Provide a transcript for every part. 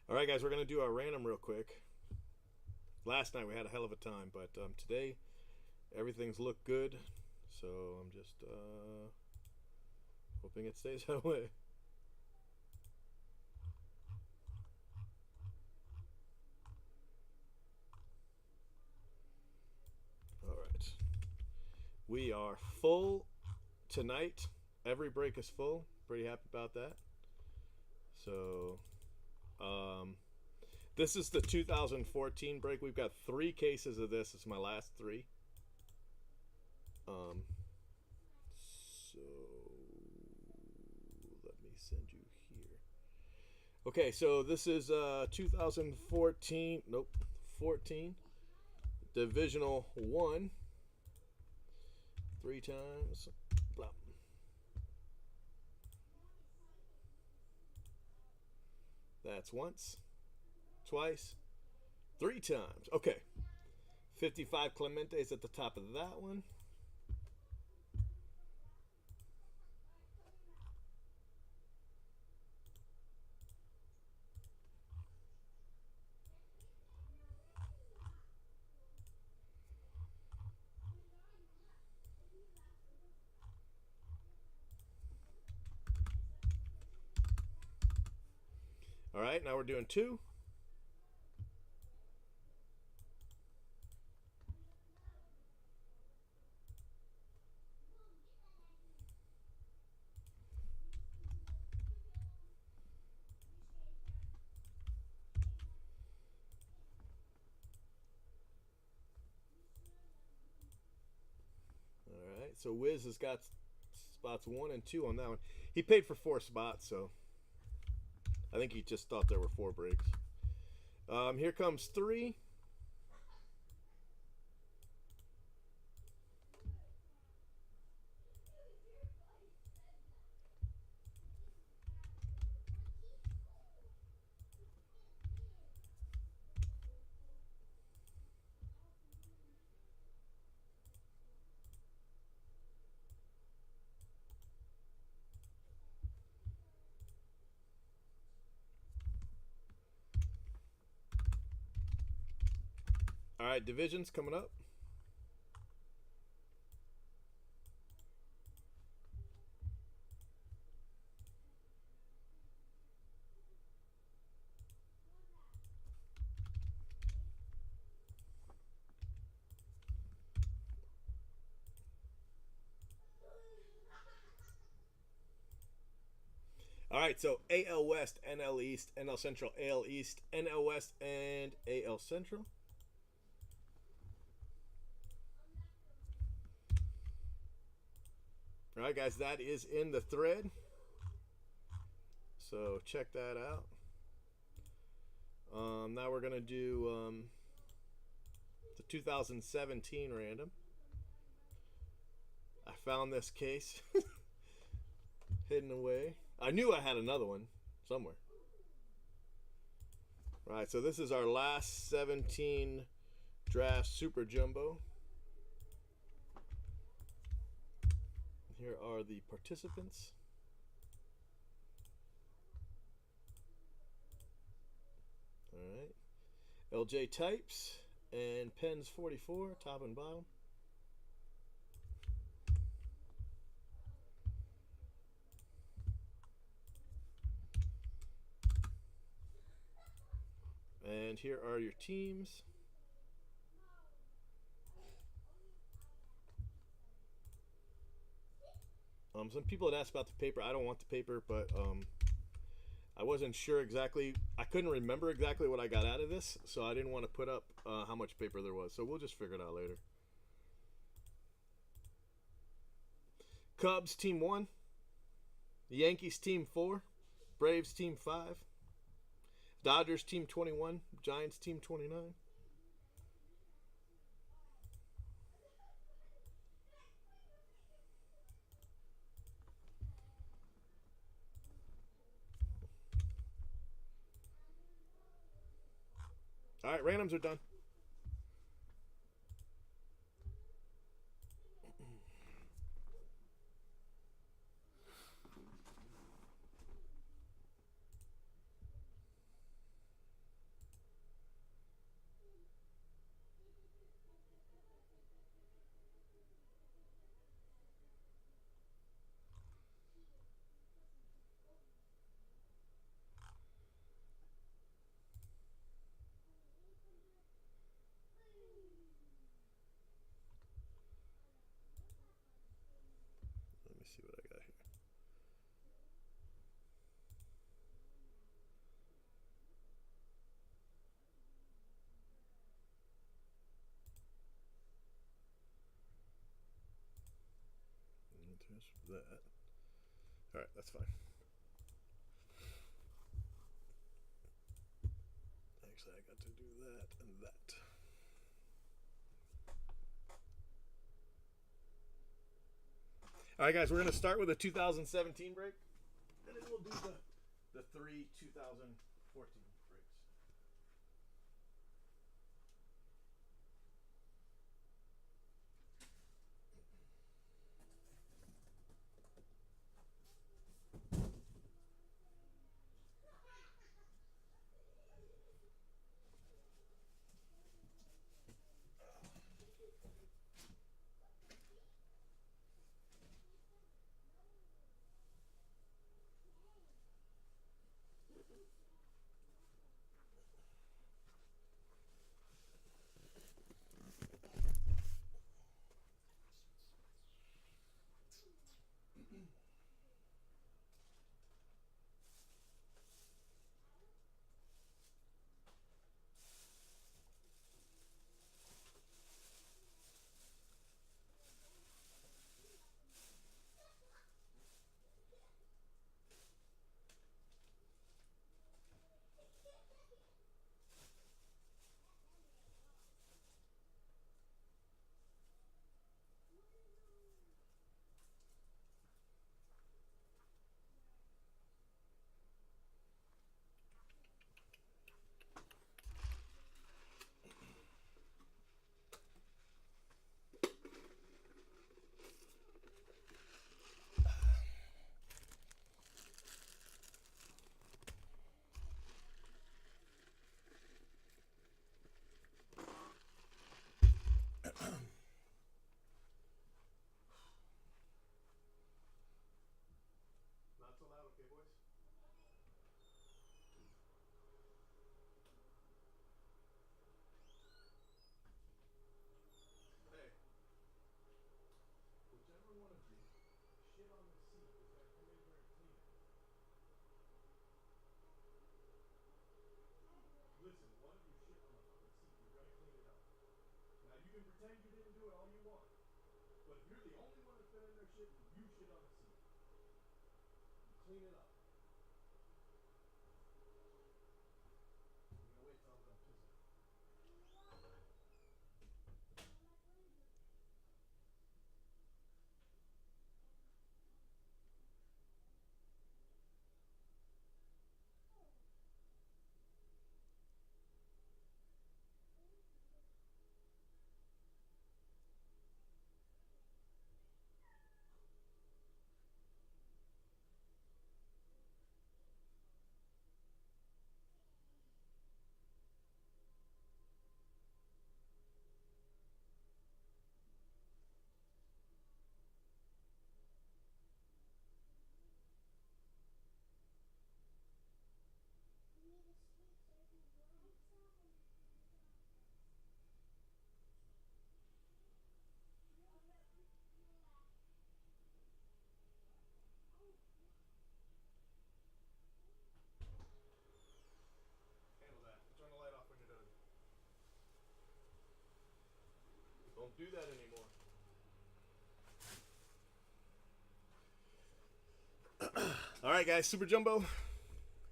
All right, guys, we're going to do our random real quick. Last night we had a hell of a time, but today everything's looked good. So I'm just hoping it stays that way. All right. We are full tonight. Every break is full. Pretty happy about that. So, this is the 2014 break. We've got 3 cases of this. It's my last 3. So let me send you here. Okay, so this is 2014. Nope, 14 Divisional 1. 3 times. Blah. That's once, twice, 3 times. Okay. 55 Clementes at the top of that one. All right, now we're doing 2. All right, so Wiz has got spots 1 and 2 on that one. He paid for 4 spots, so I think he just thought there were 4 breaks. Here comes 3. All right, divisions coming up. All right, so AL West, NL East, NL Central, AL East, NL West, and AL Central. All right, guys, that is in the thread. So check that out. Now we're going to do the 2017 random. I found this case hidden away. I knew I had another one somewhere. All right, so this is our last 17 draft super jumbo. Here are the participants. All right. LJ Types and Pens 44, top and bottom. And here are your teams. Some people had asked about the paper. I don't want the paper, but I wasn't sure exactly. I couldn't remember exactly what I got out of this, so I didn't want to put up how much paper there was. So we'll just figure it out later. Cubs team 1, Yankees team 4, Braves team 5, Dodgers team 21, Giants team 29. All right, randoms are done. that. All right, that's fine. Actually, I got to do that and that. All right, guys, we're going to start with a 2017 break, and then we'll do the 3 2014 breaks. Not so loud, okay, boys? Hey, whichever one of you shit on the seat is going to come in here and clean it. Listen, one of you shit on the fucking seat. You're going to clean it up. Now, you can pretend you didn't do it all you want. But if you're the only one that's been in there shitting, you shit on the seat. You clean it up. I'm going to wait till I'm done pissing. Handle that. Turn the light off when you're done. Don't do that anymore. All right, guys. Super Jumbo.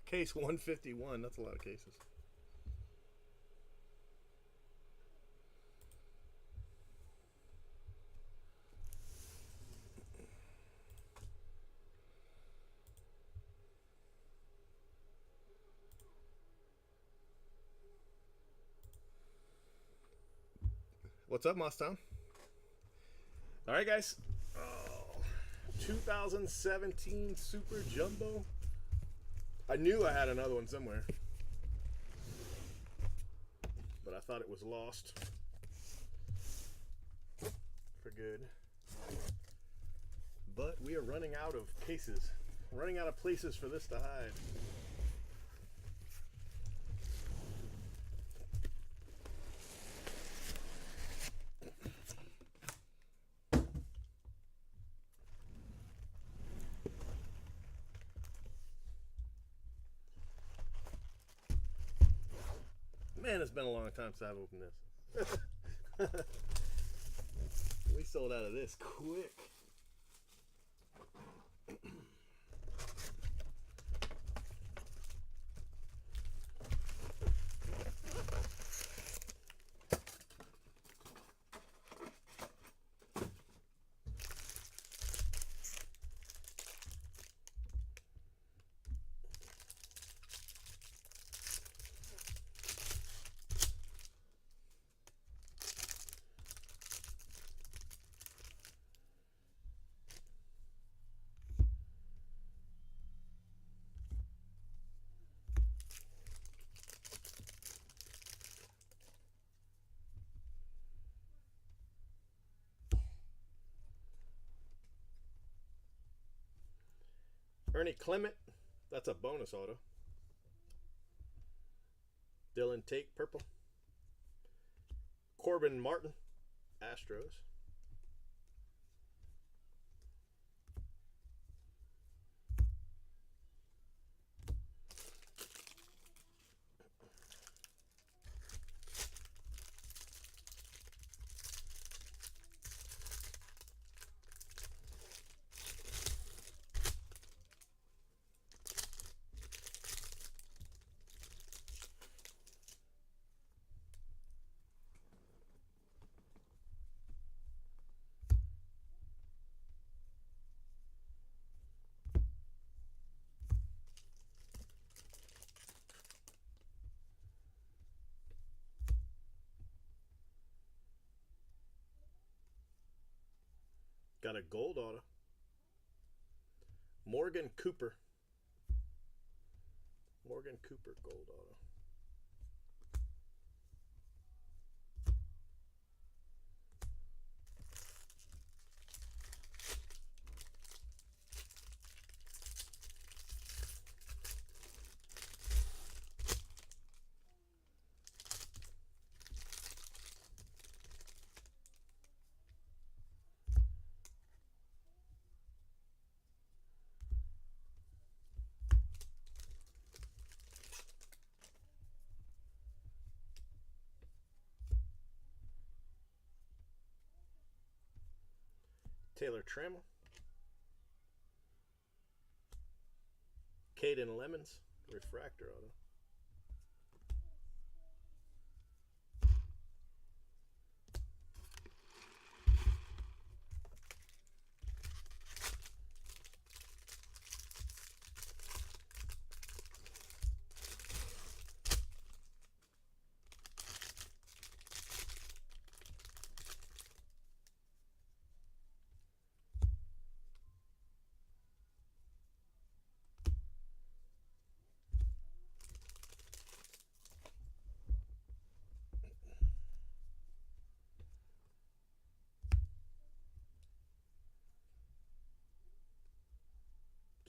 Case 151. That's a lot of cases. What's up, Mostown? All right, guys. 2017 Super Jumbo. I knew I had another one somewhere, but I thought it was lost for good. But we are running out of cases, running out of places for this to hide. Man, it's been a long time since I've opened this. We sold out of this quick. Ernie Clement, that's a bonus auto. Dylan Tate, purple. Corbin Martin, Astros. Got a gold auto. Morgan Cooper. Morgan Cooper gold auto. Taylor Trammell. Caden Lemons, refractor auto.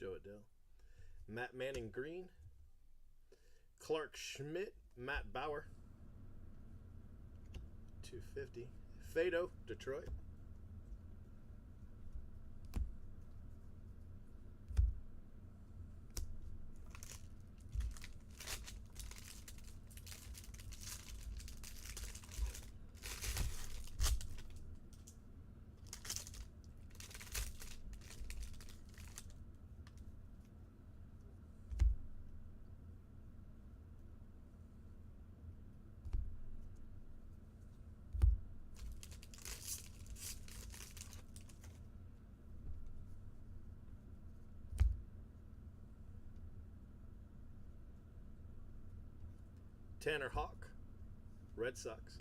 Joe Adele. Matt Manning green. Clark Schmidt, Matt Bauer. 250. Fado, Detroit. Tanner Hawk, Red Sox.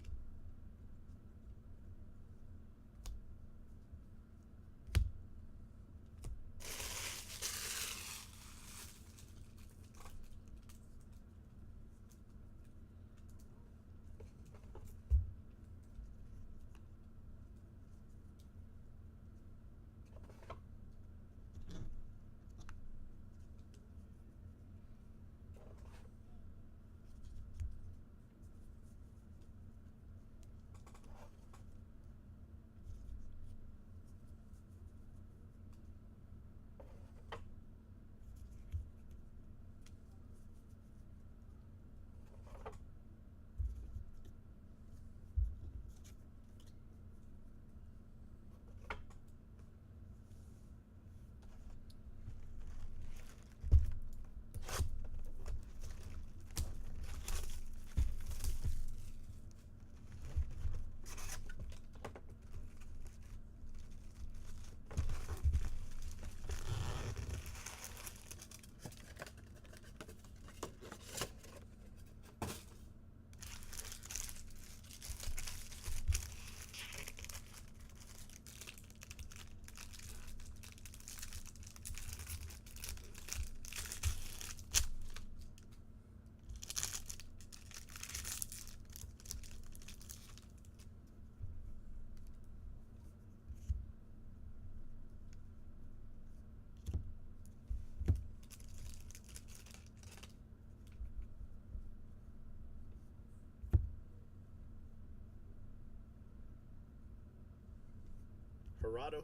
Parado.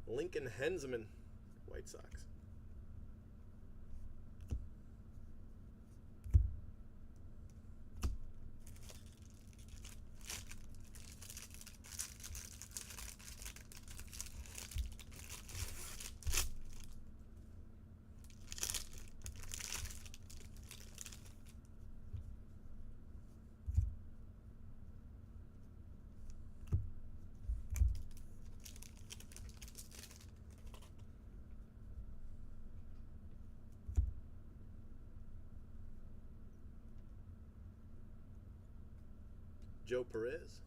Lincoln Hensman, White Sox. Joe Perez.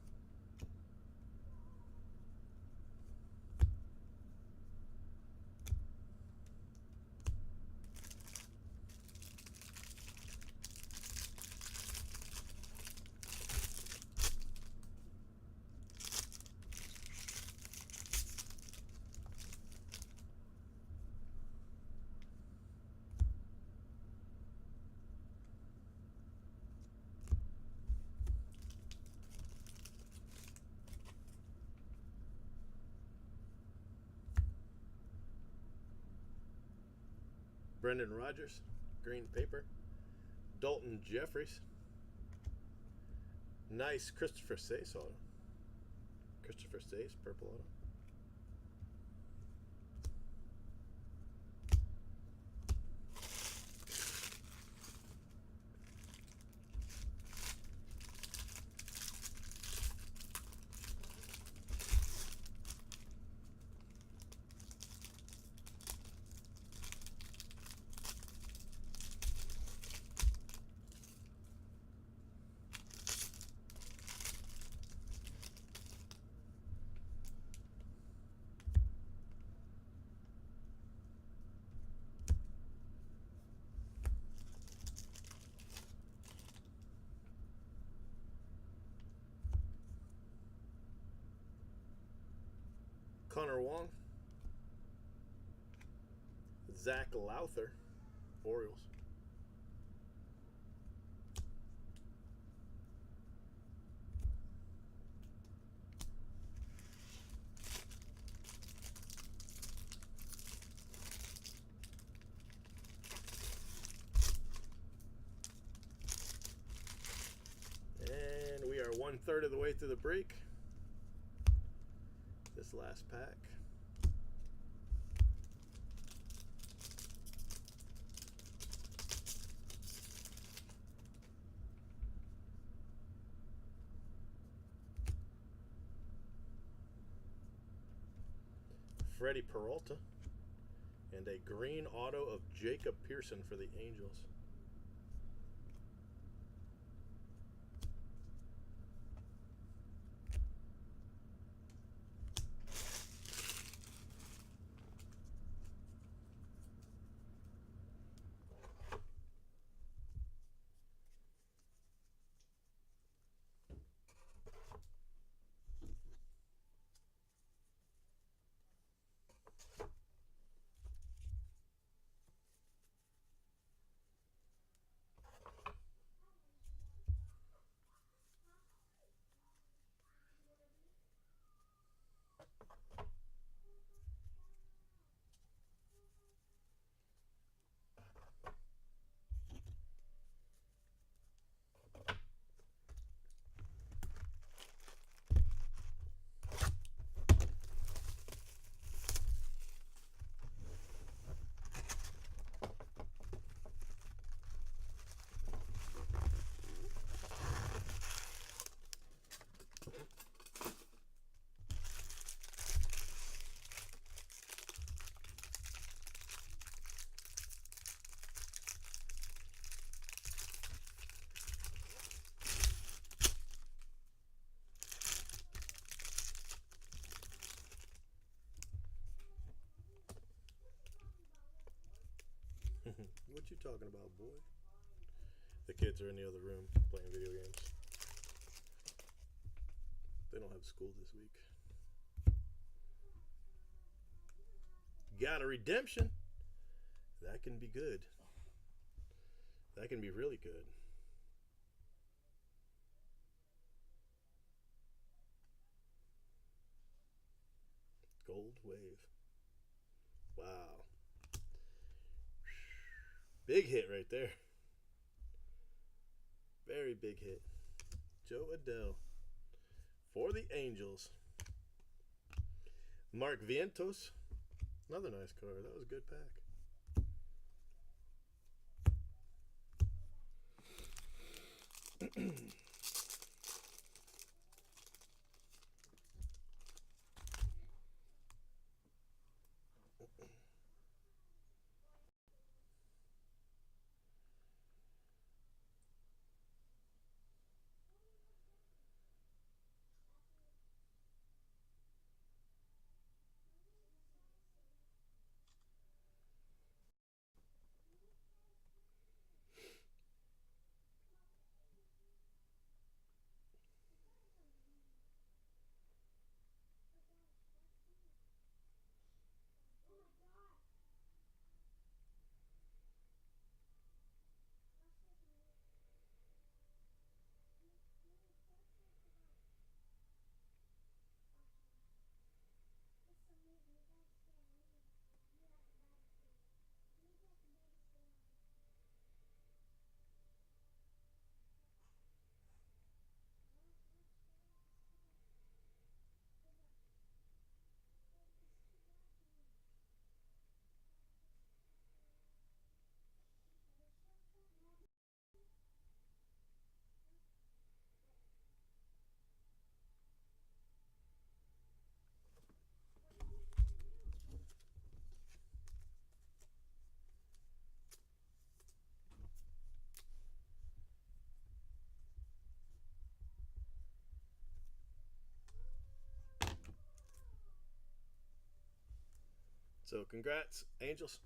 Brendan Rodgers, green paper. Dalton Jeffries. Nice Christopher Sace auto. Christopher Sace, purple auto. Connor Wong. Zach Lowther, Orioles. And we are 1/3 of the way through the break. This last pack. Freddie Peralta and a green auto of Jacob Pearson for the Angels. What you talking about, boy? The kids are in the other room playing video games. They don't have school this week. Got a redemption. That can be good. That can be really good. Gold wave. Wow. Big hit right there. Very big hit. Joe Adele for the Angels. Mark Vientos. Another nice card. That was a good pack. So congrats, Angels.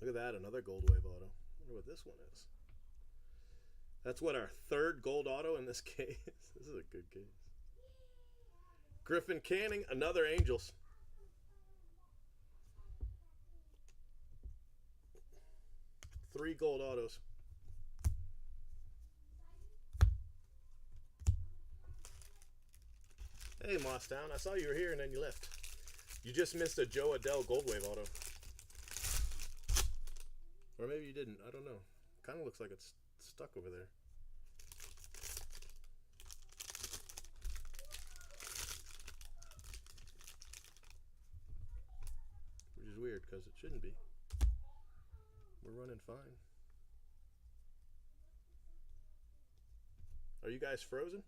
Look at that, another gold wave auto. I wonder what this one is. That's what, our third gold auto in this case. This is a good case. Griffin Canning, another Angels. Three gold autos. Hey, Mossstown, I saw you were here and then you left. You just missed a Joe Adele gold wave auto. Or maybe you didn't. I don't know. Kind of looks like it's stuck over there. Which is weird because it shouldn't be. We're running fine. Are you guys frozen?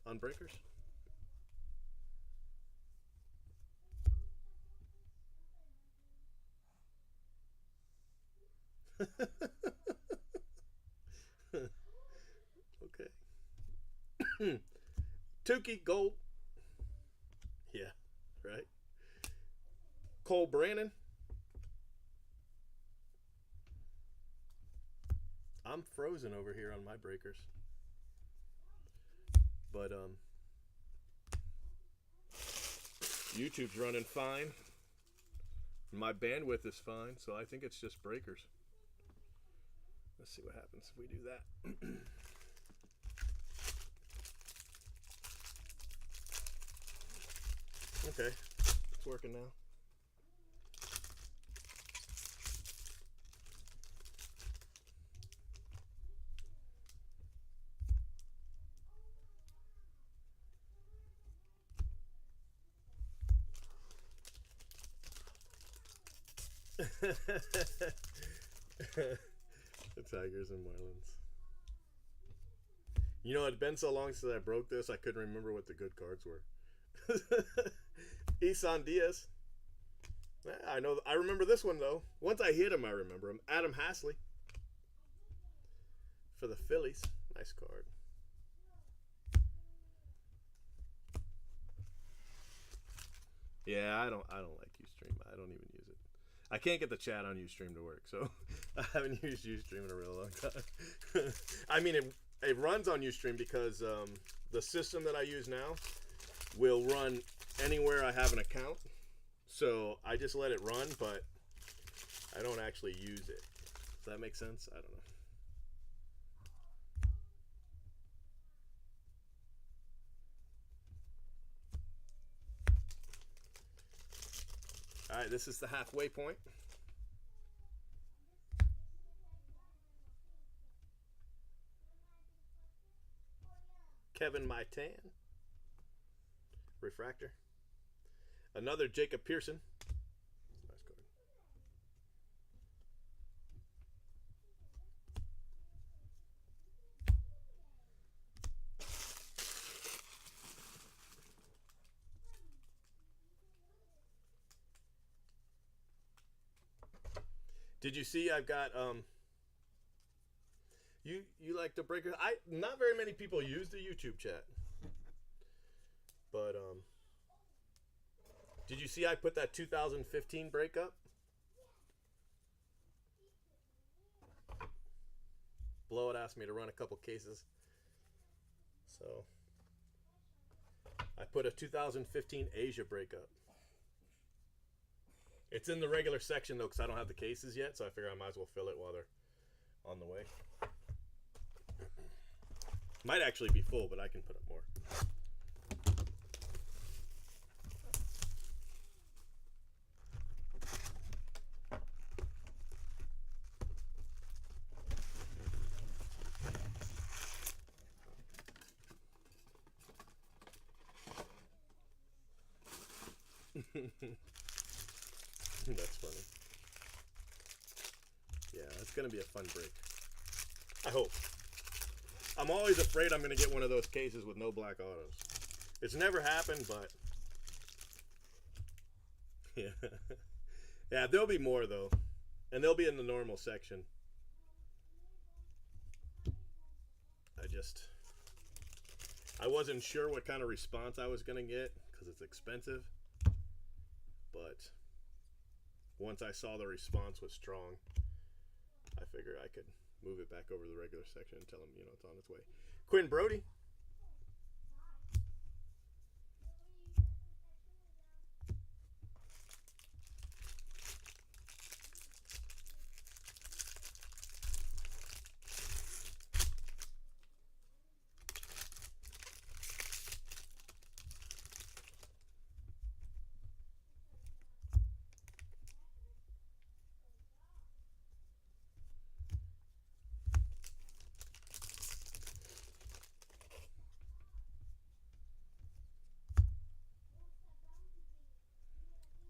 On breakers? Okay. Tukey Gold. Yeah, right. Cole Brannon. I'm frozen over here on my breakers. But YouTube's running fine. My bandwidth is fine, so I think it's just breakers. Let's see what happens if we do that. Okay, it's working now. The Tigers and Marlins. You know, it's been so long since I broke this, I couldn't remember what the good cards were. Isan Diaz. I know. I remember this one though. Once I hit him, I remember him. Adam Hasley for the Phillies. Nice card. Yeah, I don't like Ustream. I don't even use it. I can't get the chat on Ustream to work, so I haven't used Ustream in a real long time. I mean, it runs on Ustream because the system that I use now will run anywhere I have an account. So I just let it run, but I don't actually use it. Does that make sense? I don't know. All right, this is the halfway point. Kevin Maitan. Refractor. Another Jacob Pearson. Nice card. Did you see I've got you like the breaker? Not very many people use the YouTube chat. But did you see I put that 2015 breakup? Blowout asked me to run a couple cases. So I put a 2015 Asia breakup. It's in the regular section though, because I don't have the cases yet, so I figure I might as well fill it while they're on the way. Might actually be full, but I can put up more. That's funny. Yeah, it's gonna be a fun break. I hope. I'm always afraid I'm gonna get one of those cases with no black autos. It's never happened, but yeah, yeah. There'll be more though, and they'll be in the normal section. I wasn't sure what kind of response I was gonna get because it's expensive, but once I saw the response was strong, I figured I could move it back over to the regular section and tell them, it's on its way. Quinn Brody.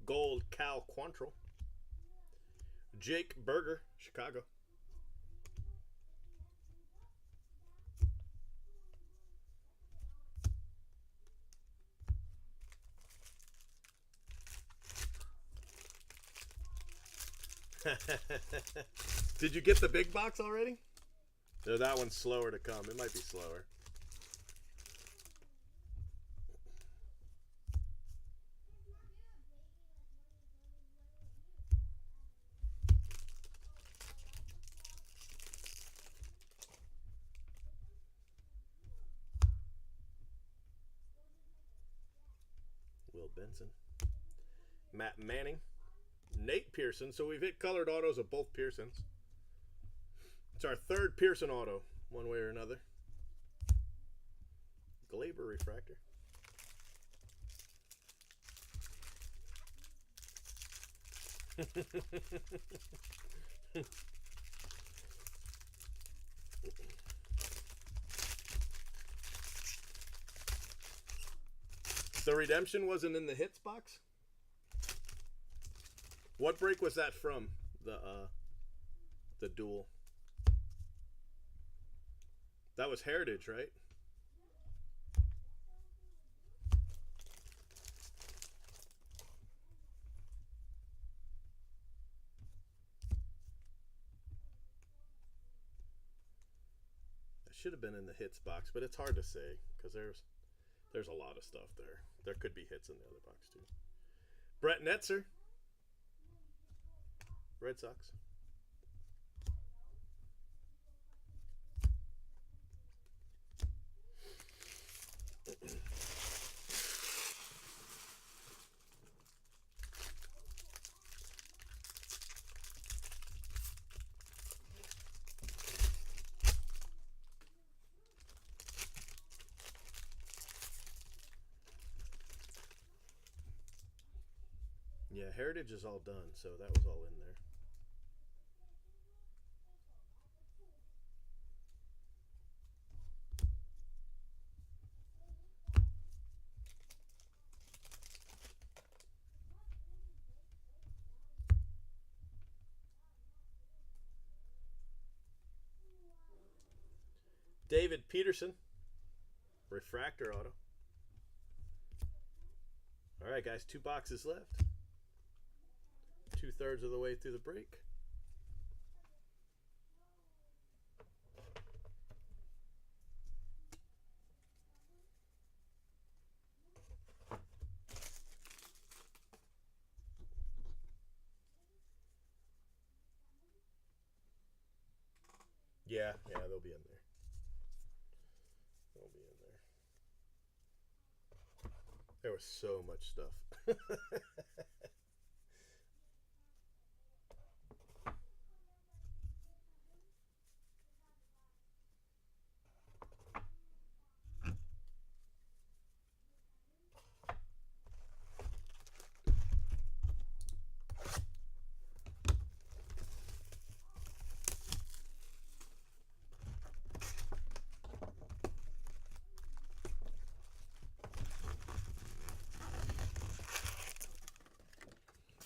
Gold Cal Quantrill. Jake Berger, Chicago. Did you get the big box already? No, that one's slower to come. It might be slower. Will Benson. Matt Manning. Nate Pearson. So we've hit colored autos of both Pearsons. It's our third Pearson auto, one way or another. Glaber refractor. The redemption wasn't in the hits box? What break was that from? The duel. That was Heritage, right? It should have been in the hits box, but it's hard to say because there's a lot of stuff there. There could be hits in the other box too. Brett Netzer, Red Sox. Yeah, Heritage is all done, so that was all in there. David Peterson, refractor auto. All right, guys, 2 boxes left. 2/3 of the way through the break. Yeah, they'll be in there. They'll be in there. There was so much stuff.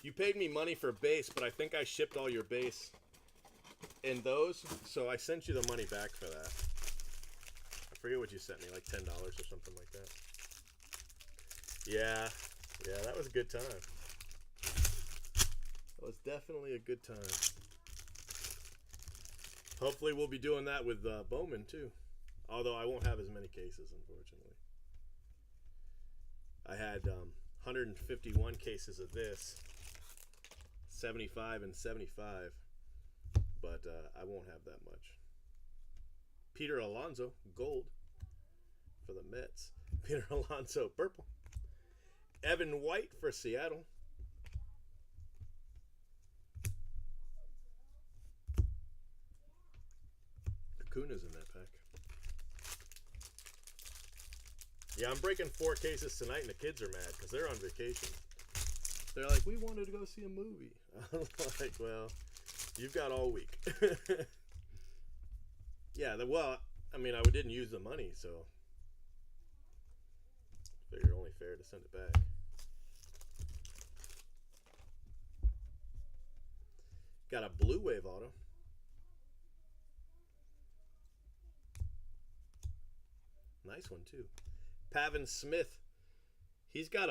You paid me money for base, but I think I shipped all your base in those, so I sent you the money back for that. I forget what you sent me, like $10 or something like that. Yeah, that was a good time. That was definitely a good time. Hopefully we'll be doing that with Bowman too. Although I won't have as many cases, unfortunately. I had 151 cases of this. 75 and 75, but I won't have that much. Peter Alonso, gold for the Mets. Peter Alonso, purple. Evan White for Seattle. Acuna's in that pack. Yeah, I'm breaking 4 cases tonight, and the kids are mad because they're on vacation. They're like, we wanted to go see a movie. I'm like, well, you've got all week. Yeah, well, I mean, I didn't use the money, so figured only fair to send it back. Got a Blue Wave auto. Nice one, too. Pavin Smith. He's got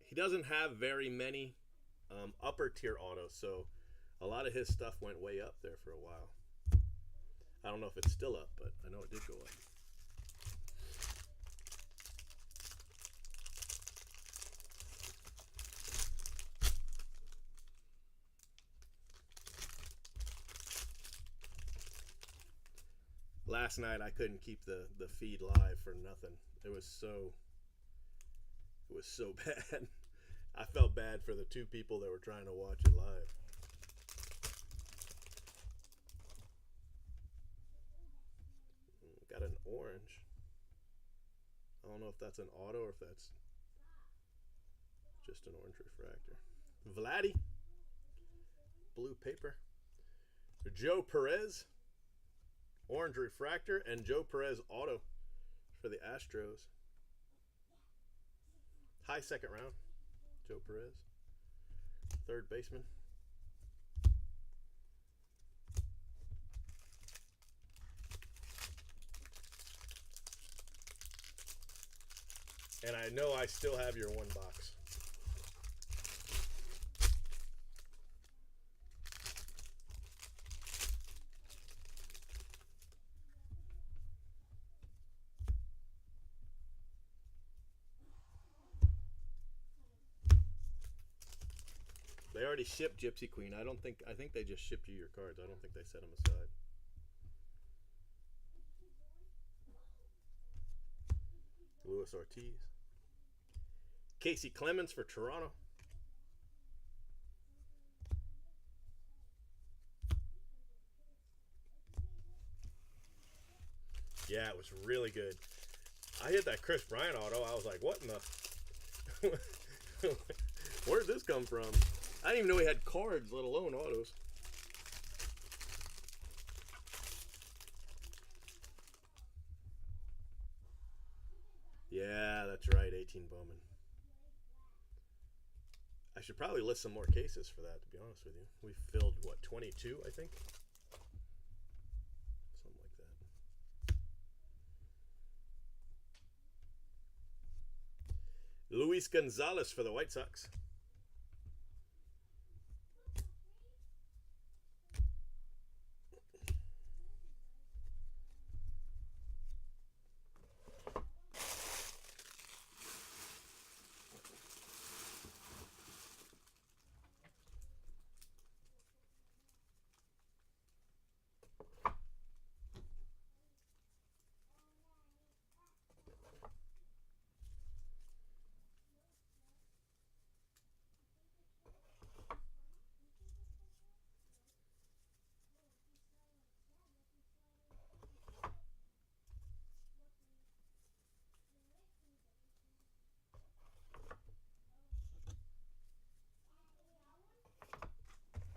he doesn't have very many upper tier autos, so a lot of his stuff went way up there for a while. I don't know if it's still up, but I know it did go up. Last night I couldn't keep the feed live for nothing. It was so bad. I felt bad for the 2 people that were trying to watch it live. Got an orange. I don't know if that's an auto or if that's just an orange refractor. Vladdy. Blue paper. Joe Perez. Orange refractor and Joe Perez auto for the Astros. High second round. Joe Perez. Third baseman. And I know I still have your 1 box. They already shipped Gypsy Queen. I think they just shipped you your cards. I don't think they set them aside. Luis Ortiz. Casey Clemens for Toronto. Yeah, it was really good. I hit that Chris Bryant auto. I was like, what in the... Where'd this come from? I didn't even know he had cards, let alone autos. Yeah, that's right, 18 Bowman. I should probably list some more cases for that, to be honest with you. We filled, what, 22, I think? Something like that. Luis Gonzalez for the White Sox.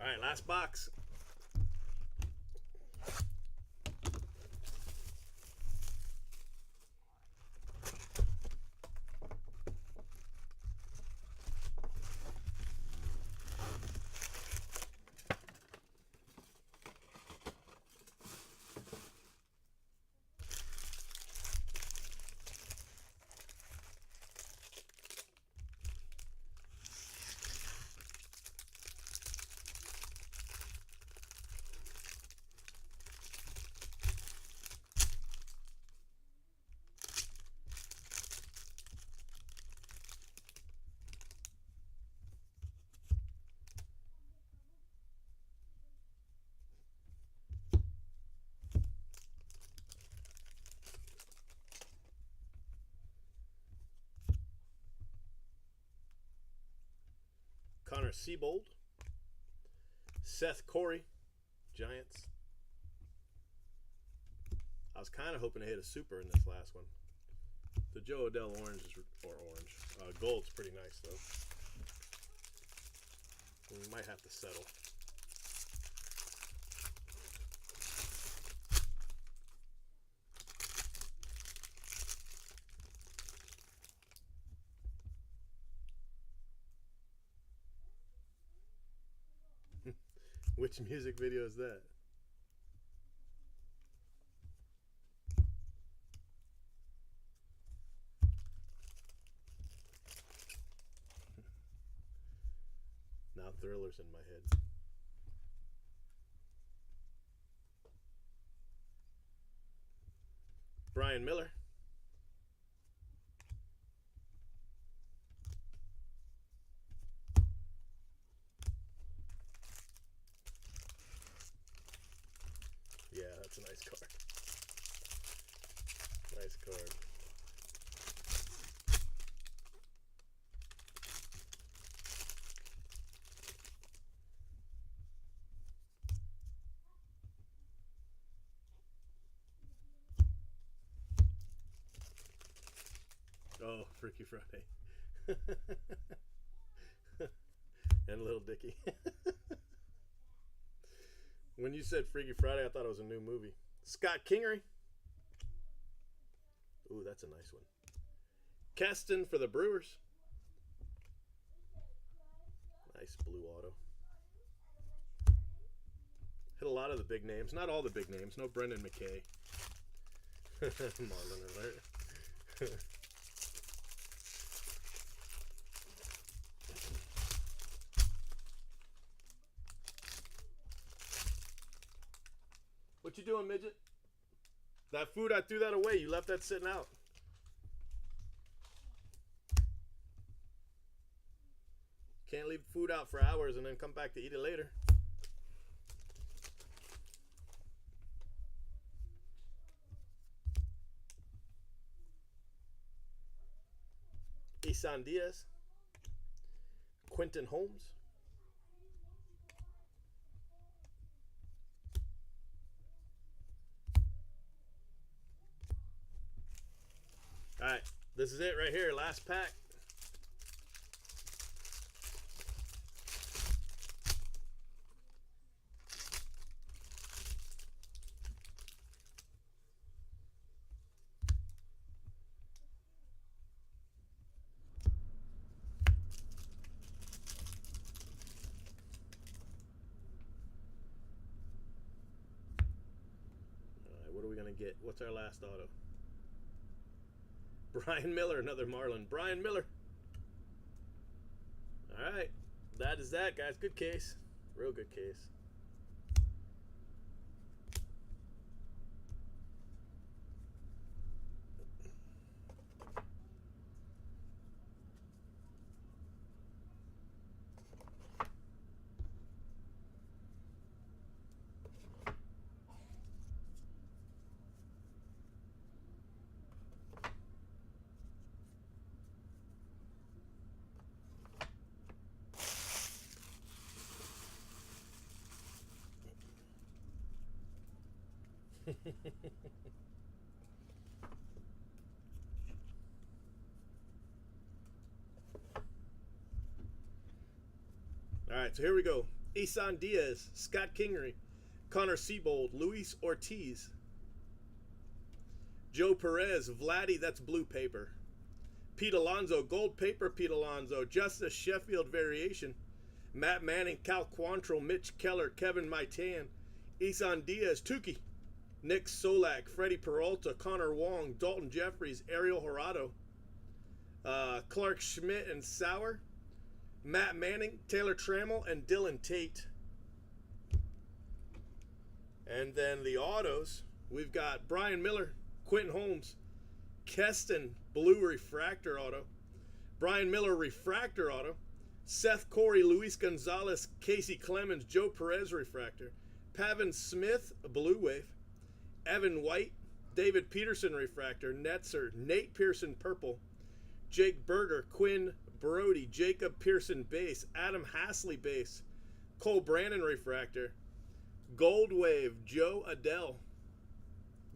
All right, last box. Connor Siebold. Seth Corey, Giants. I was kind of hoping to hit a super in this last one. The Joe Adell orange is, or orange. Gold's pretty nice though. We might have to settle. Which music video is that? Now Thriller's in my head. Brian Miller. Yeah, that's a nice card. Nice card. Oh, Freaky Friday. And Little Dicky. When you said Freaky Friday, I thought it was a new movie. Scott Kingery. Ooh, that's a nice one. Keston for the Brewers. Nice blue auto. Hit a lot of the big names. Not all the big names. No Brendan McKay. Marlin alert. What you doing, midget? That food, I threw that away. You left that sitting out. Can't leave leave food out for hours and then come back to eat it later. Isan Diaz, Quentin Holmes, all right, this is it right here, last pack. What are we going to get? What's our last auto? Brian Miller, another Marlin. Brian Miller. All right. That is that, guys. Good case. Real good case. All right, so here we go. Isan Diaz, Scott Kingery, Connor Siebold, Luis Ortiz, Joe Perez, Vladdy, that's blue paper. Pete Alonso, gold paper, Pete Alonso. Justice Sheffield variation. Matt Manning, Cal Quantrill, Mitch Keller, Kevin Maitan, Isan Diaz, Tukey, Nick Solak, Freddie Peralta, Connor Wong, Dalton Jeffries, Ariel Horado, Clark Schmidt and Sauer, Matt Manning, Taylor Trammell, and Dylan Tate. And then the autos, we've got Brian Miller, Quentin Holmes, Keston, blue refractor auto, Brian Miller refractor auto, Seth Corey, Luis Gonzalez, Casey Clemens, Joe Perez refractor, Pavin Smith, blue wave, Evan White, David Peterson refractor, Netzer, Nate Pearson purple, Jake Berger, Quinn Brody, Jacob Pearson base, Adam Hasley base, Cole Brannon refractor, Gold Wave, Joe Adele,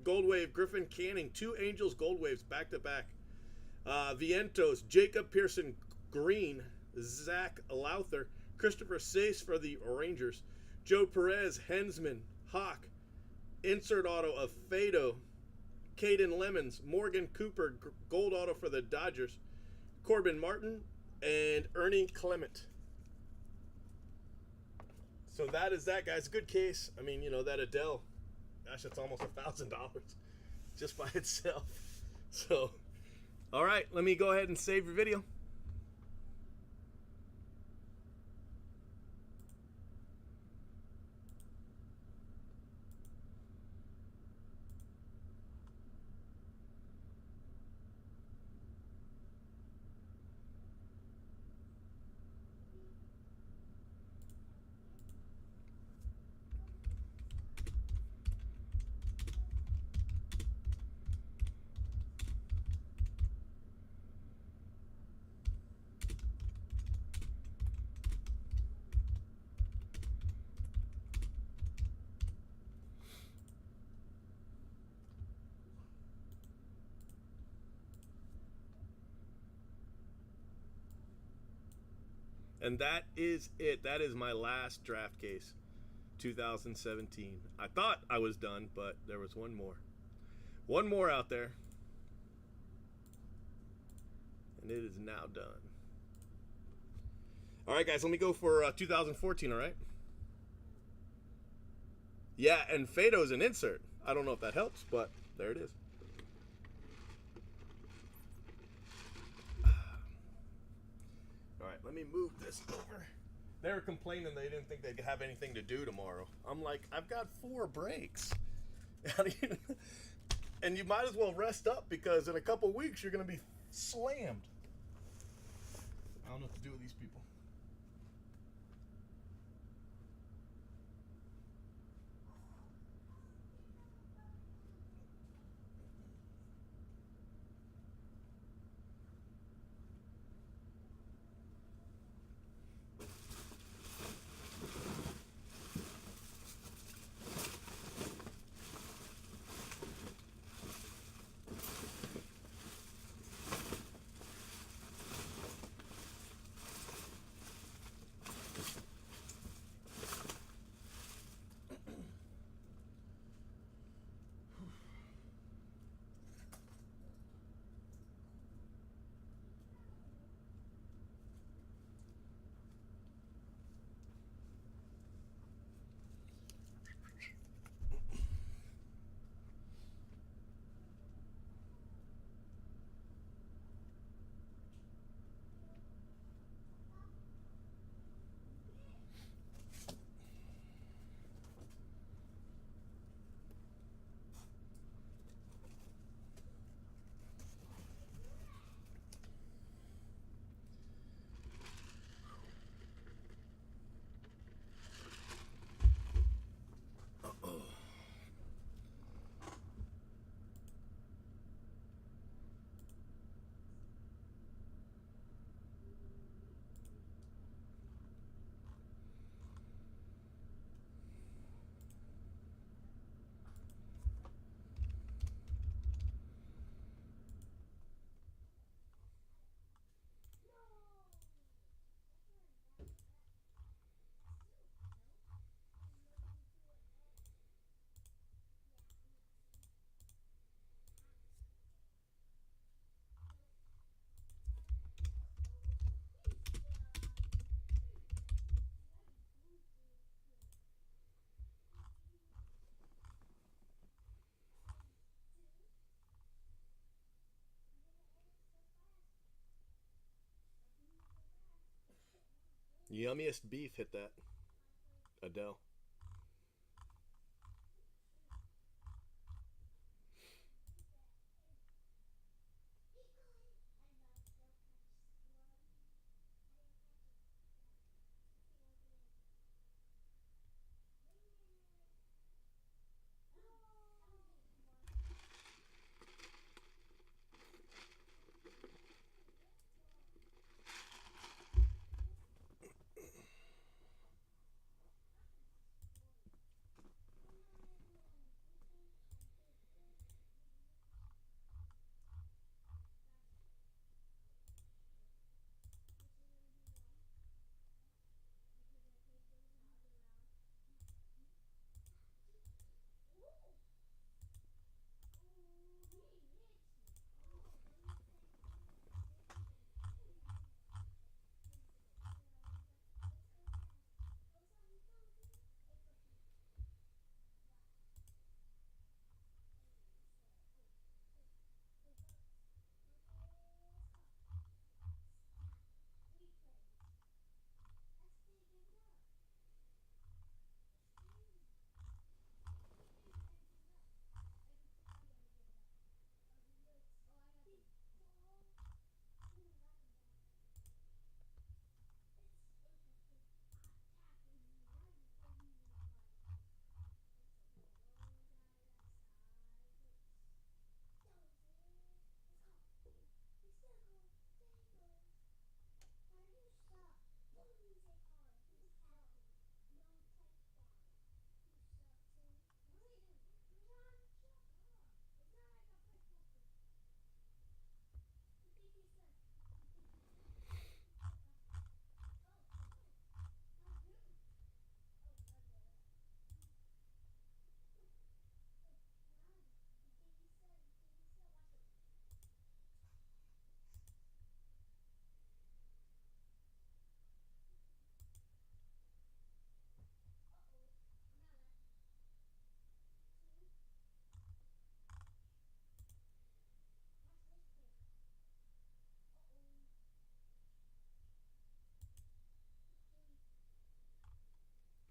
Gold Wave, Griffin Canning, two Angels Gold Waves back to back, Vientos, Jacob Pearson green, Zach Lowther, Christopher Sace for the Rangers, Joe Perez, Hensman, Hawk, insert auto of Fado, Caden Lemons, Morgan Cooper, gold auto for the Dodgers, Corbin Martin, and Ernie Clement. So that is that, guys. Good case. I mean, you know, that Adele, gosh, it's almost $1,000 just by itself. So, all right, let me go ahead and save your video. And that is it. That is my last draft case, 2017. I thought I was done, but there was one more. One more out there. And it is now done. All right, guys, let me go for 2014, all right? Yeah, and Fado's an insert. I don't know if that helps, but there it is. All right, let me move this over. They were complaining they didn't think they'd have anything to do tomorrow. I'm like, I've got 4 breaks. And you might as well rest up because in a couple weeks you're going to be slammed. I don't know what to do with these people. Yummiest beef hit that. Adele.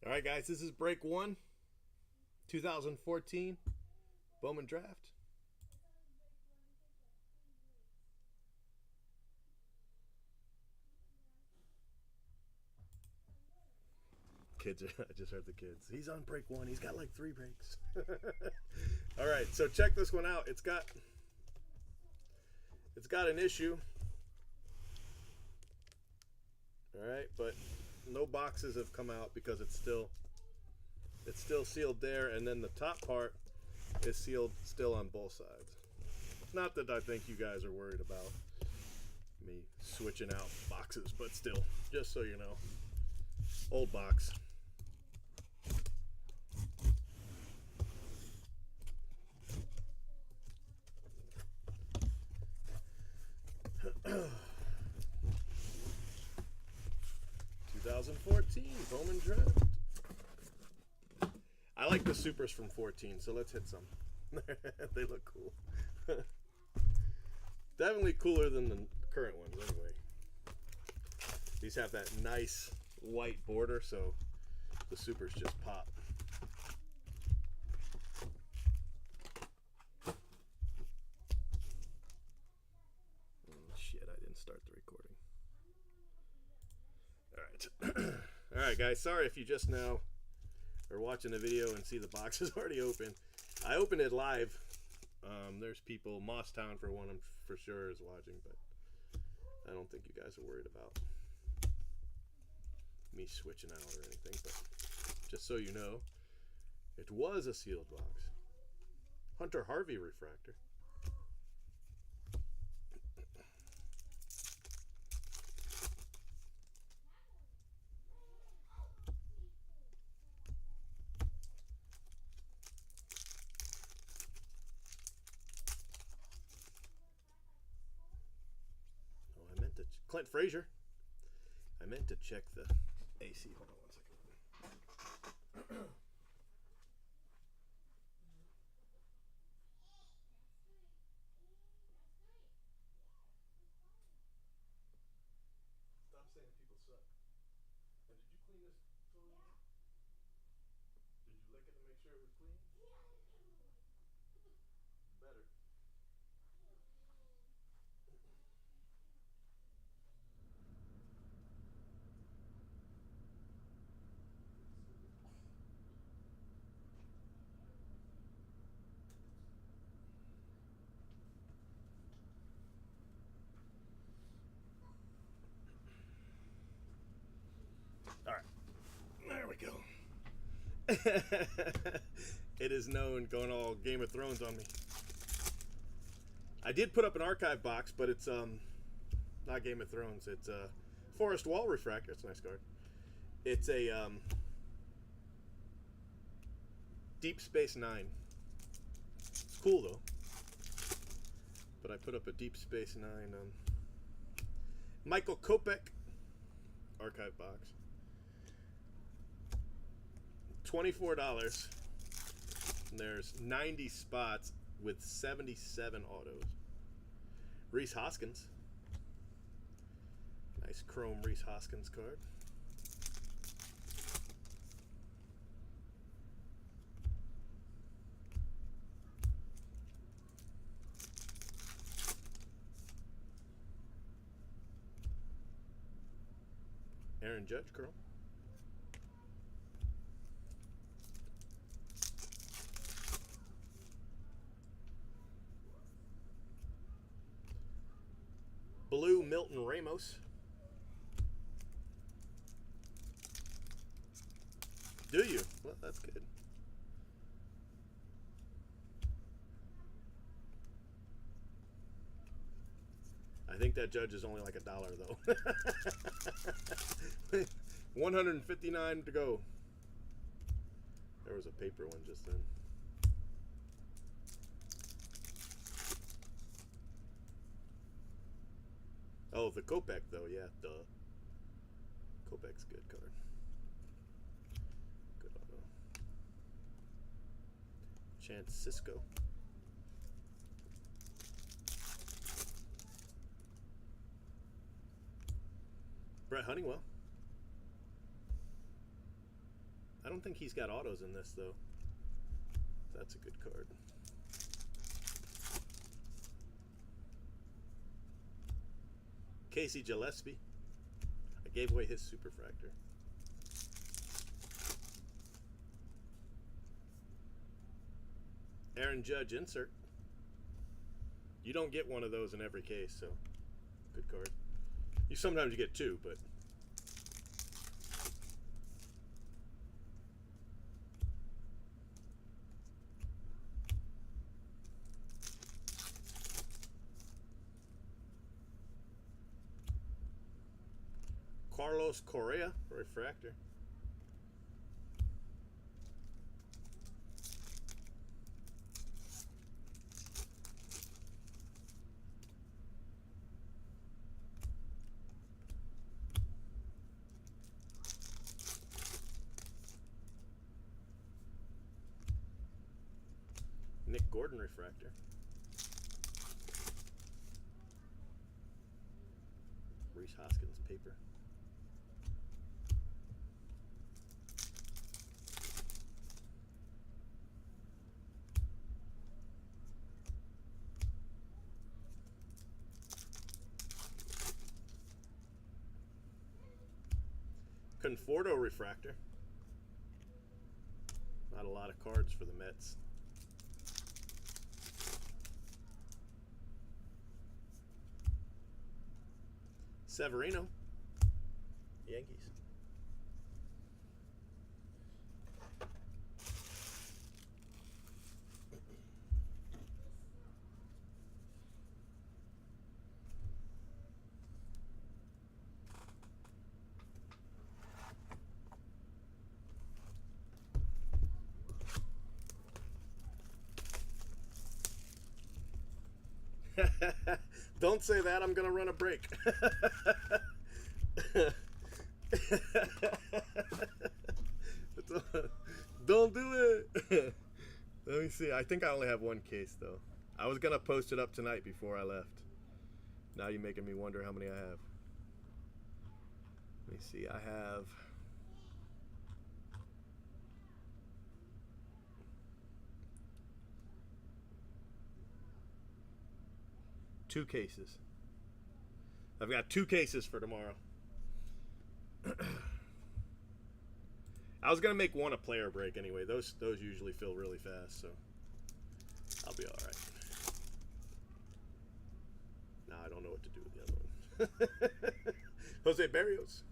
All right, guys, this is break one, 2014 Bowman draft. Kids, I just heard the kids. He's on break one. He's got like 3 breaks. All right, so check this one out. It's got an issue. All right, but no boxes have come out because it's still sealed there, and then the top part is sealed still on both sides. Not that I think you guys are worried about me switching out boxes, but still, just so you know, old box. Bowman draft. I like the supers from 14, so let's hit some. They look cool. Definitely cooler than the current ones, anyway. These have that nice white border, so the supers just pop. Oh, shit, I didn't start the recording. Alright. Alright, guys, sorry if you just now are watching the video and see the box is already open. I opened it live. There's people, Tosstown for one, I'm for sure is watching, but I don't think you guys are worried about me switching out or anything. But just so you know, it was a sealed box. Hunter Harvey refractor. Clint Frazier. I meant to check the AC. Hold on 1 second. Stop saying people suck. It is known, going all Game of Thrones on me. I did put up an archive box, but it's not Game of Thrones. It's Forest Wall Refractor. It's a nice card. It's a Deep Space Nine. It's cool though. But I put up a Deep Space Nine Michael Kopech archive box. $24. And there's 90 spots with 77 autos. Reese Hoskins. Nice chrome Reese Hoskins card. Aaron Judge chrome. Blue Milton Ramos. Do you? Well, that's good. I think that Judge is only like $1 though. 159 to go. There was a paper one just then. Oh, the Kopech though, yeah, duh. Kopech's good card. Good auto. Chance Cisco. Brett Honeywell. I don't think he's got autos in this though. That's a good card. Casey Gillespie. I gave away his Superfractor. Aaron Judge insert. You don't get one of those in every case, so good card. Sometimes you get two, but Carlos Correa refractor. Nick Gordon refractor. Reese Hoskins paper. Conforto refractor. Not a lot of cards for the Mets. Severino, Yankees. Don't say that, I'm gonna run a break. Don't do it. Let me see. I think I only have one case though. I was gonna post it up tonight before I left. Now you're making me wonder how many I have. Let me see. I have two cases. I've got two cases for tomorrow. I was gonna make one a player break anyway. Those usually fill really fast, so I'll be all right. Now I don't know what to do with the other one. Jose Barrios.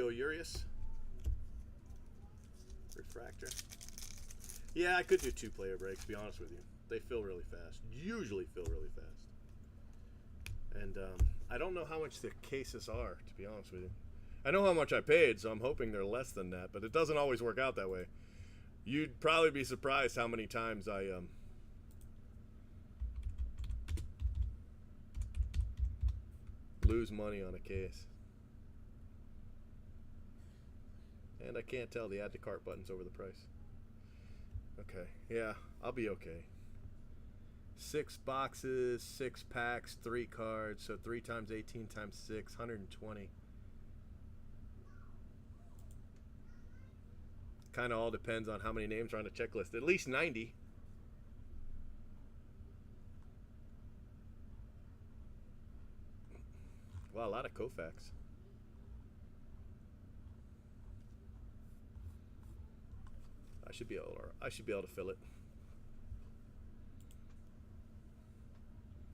Joe Urias. Refractor. Yeah, I could do 2-player breaks, to be honest with you. They fill really fast. Usually fill really fast. And I don't know how much the cases are, to be honest with you. I know how much I paid, so I'm hoping they're less than that, but it doesn't always work out that way. You'd probably be surprised how many times I lose money on a case. And I can't tell, the add to cart button's over the price. Okay, yeah, I'll be okay. 6 boxes, 6 packs, 3 cards, so 3 times 18 times 6, 120. Kind of all depends on how many names are on the checklist. At least 90. Wow, a lot of Koufax. I should be able to fill it.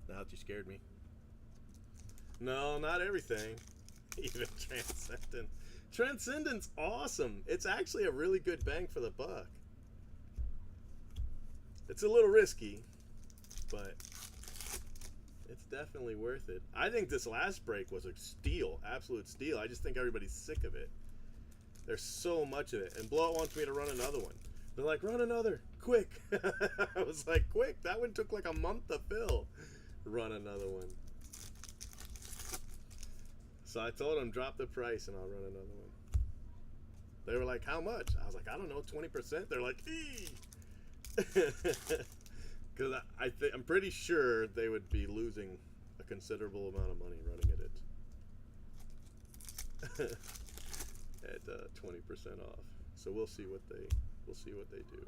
Now that you scared me. No, not everything. Even Transcendent. Transcendent's awesome. It's actually a really good bang for the buck. It's a little risky, but it's definitely worth it. I think this last break was a steal, absolute steal. I just think everybody's sick of it. There's so much of it. And Blowout wants me to run another one. They're like, run another, quick. I was like, quick? That one took like a month to fill. Run another one. So I told them, drop the price and I'll run another one. They were like, how much? I was like, I don't know, 20%? They're like, eee! Because I'm pretty sure they would be losing a considerable amount of money running at it. At 20% off. So we'll see what they do.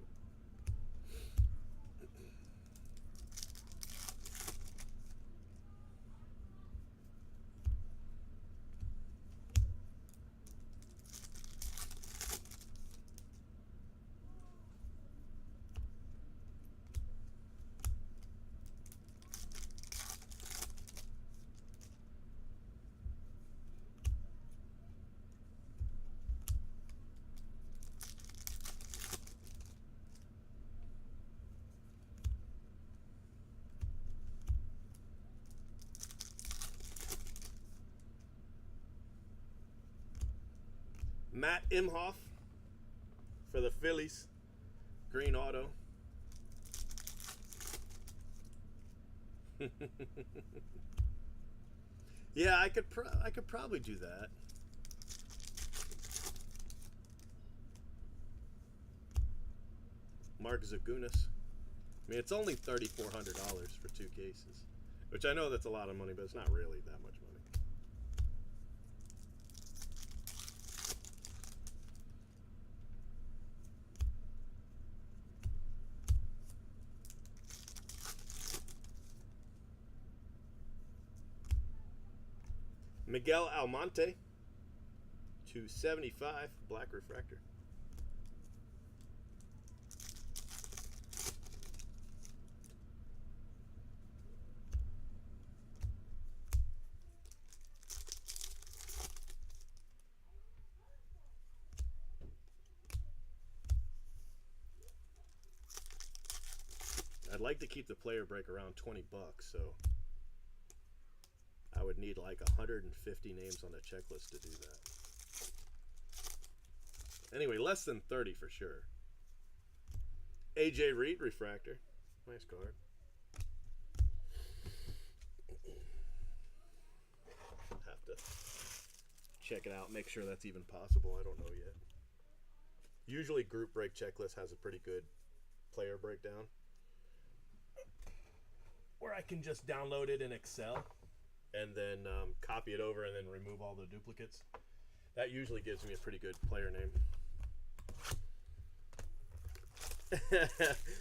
Matt Imhoff for the Phillies, green auto. Yeah, I could probably do that. Mark Zagunas. I mean, it's only $3,400 for 2 cases, which I know that's a lot of money, but it's not really that much money. Miguel Almonte, 275, black refractor. I'd like to keep the player break around 20 bucks, so I would need like 150 names on the checklist to do that. Anyway, less than 30 for sure. AJ Reed refractor. Nice card. Have to check it out, make sure that's even possible. I don't know yet. Usually group break checklist has a pretty good player breakdown where I can just download it in Excel and then copy it over and then remove all the duplicates. That usually gives me a pretty good player name.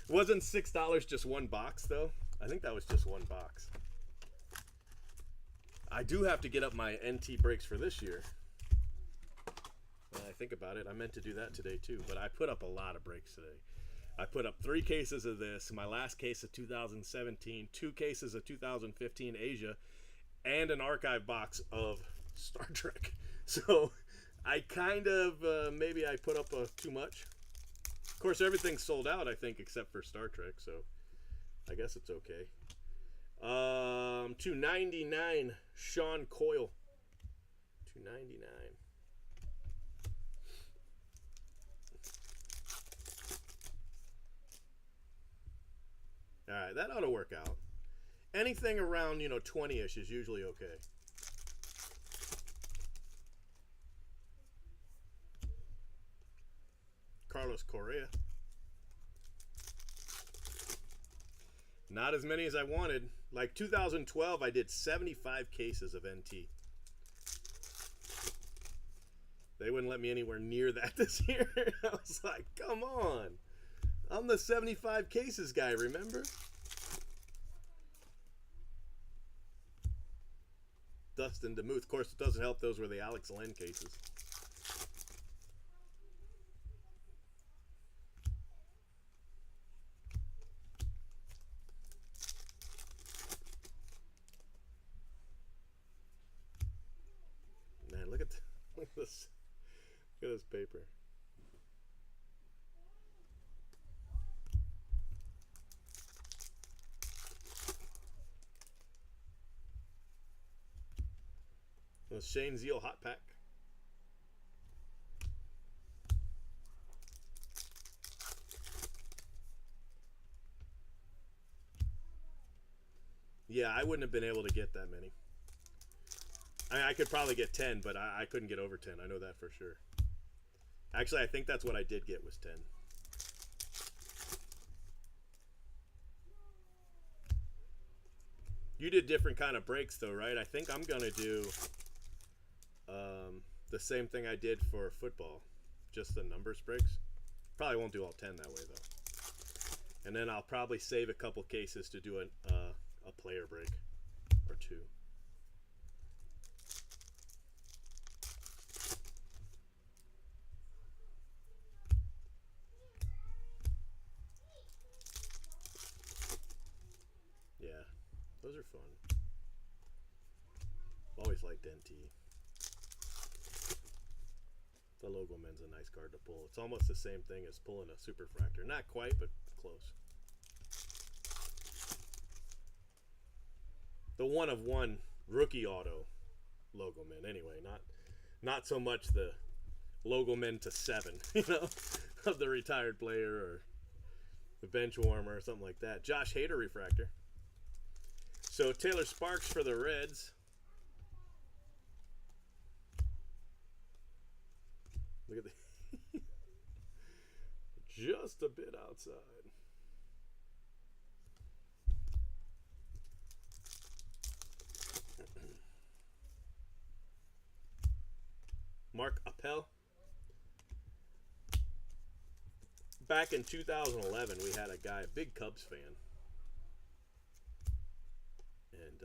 Wasn't $6 just one box though? I think that was just one box. I do have to get up my NT breaks for this year. When I think about it, I meant to do that today too, but I put up a lot of breaks today. I put up 3 cases of this, my last case of 2017, 2 cases of 2015 Asia, and an archive box of Star Trek. So I kind of, maybe I put up too much. Of course, everything's sold out, I think, except for Star Trek, so I guess it's okay. 299, Sean Coyle. 299. All right, that ought to work out. Anything around, 20-ish is usually okay. Carlos Correa. Not as many as I wanted. Like 2012, I did 75 cases of NT. They wouldn't let me anywhere near that this year. I was like, come on. I'm the 75 cases guy, remember? Dustin DeMuth. Of course, it doesn't help. Those were the Alex Len cases. Man, look at this. Look at this paper. The Shane Zeal hot pack. Yeah, I wouldn't have been able to get that many. I could probably get 10, but I couldn't get over 10. I know that for sure. Actually, I think that's what I did get was 10. You did different kind of breaks, though, right? I think I'm going to do the same thing I did for football. Just the numbers breaks. Probably won't do all 10 that way, though. And then I'll probably save a couple cases to do a player break or two. Yeah, those are fun. Always liked NT. The Logo Men's a nice card to pull. It's almost the same thing as pulling a Superfractor. Not quite, but close. The 1 of 1 rookie auto Logo Men. Anyway, not so much the Logo Men to 7, of the retired player or the bench warmer or something like that. Josh Hader refractor. So Taylor Sparks for the Reds. Look at the just a bit outside. Mark Appel. Back in 2011, we had a guy, a big Cubs fan. And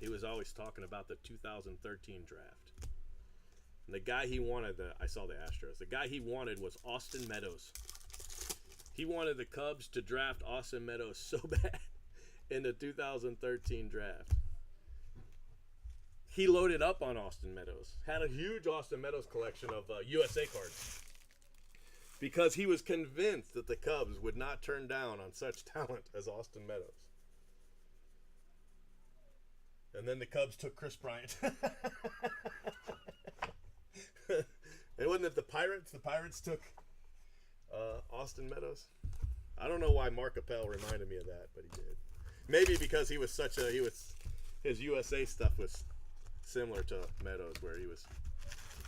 he was always talking about the 2013 draft. And the guy he wanted, I saw the Astros. The guy he wanted was Austin Meadows. He wanted the Cubs to draft Austin Meadows so bad in the 2013 draft. He loaded up on Austin Meadows. Had a huge Austin Meadows collection of USA cards. Because he was convinced that the Cubs would not turn down on such talent as Austin Meadows. And then the Cubs took Chris Bryant. And wasn't it the Pirates? The Pirates took Austin Meadows. I don't know why Mark Appel reminded me of that, but he did. Maybe because he was his USA stuff was similar to Meadows, where he was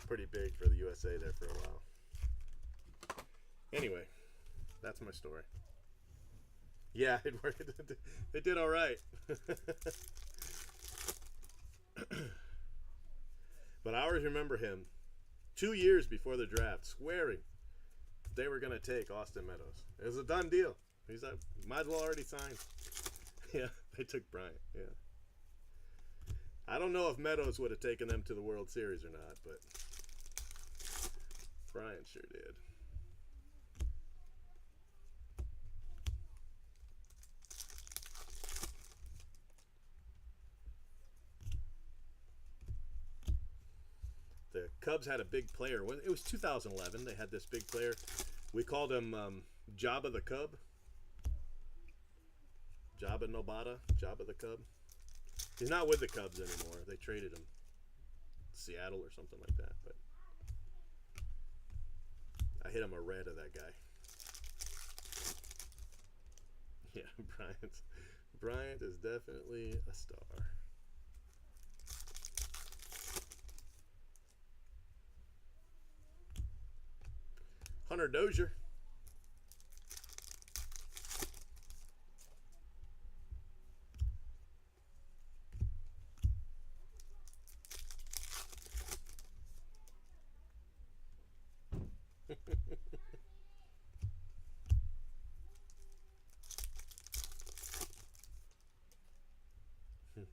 pretty big for the USA there for a while. Anyway, that's my story. Yeah, it worked. It did all right. But I always remember him 2 years before the draft swearing they were going to take Austin Meadows. It was a done deal. He's like, might as well already sign. Yeah, they took Bryant. Yeah. I don't know if Meadows would have taken them to the World Series or not, but Bryant sure did. Cubs had a big player. It was 2011. They had this big player. We called him Jabba the Cub. Jabba Nobata. Jabba the Cub. He's not with the Cubs anymore. They traded him. Seattle or something like that. But I hit him a red of that guy. Yeah, Bryant is definitely a star. Hunter Dozier.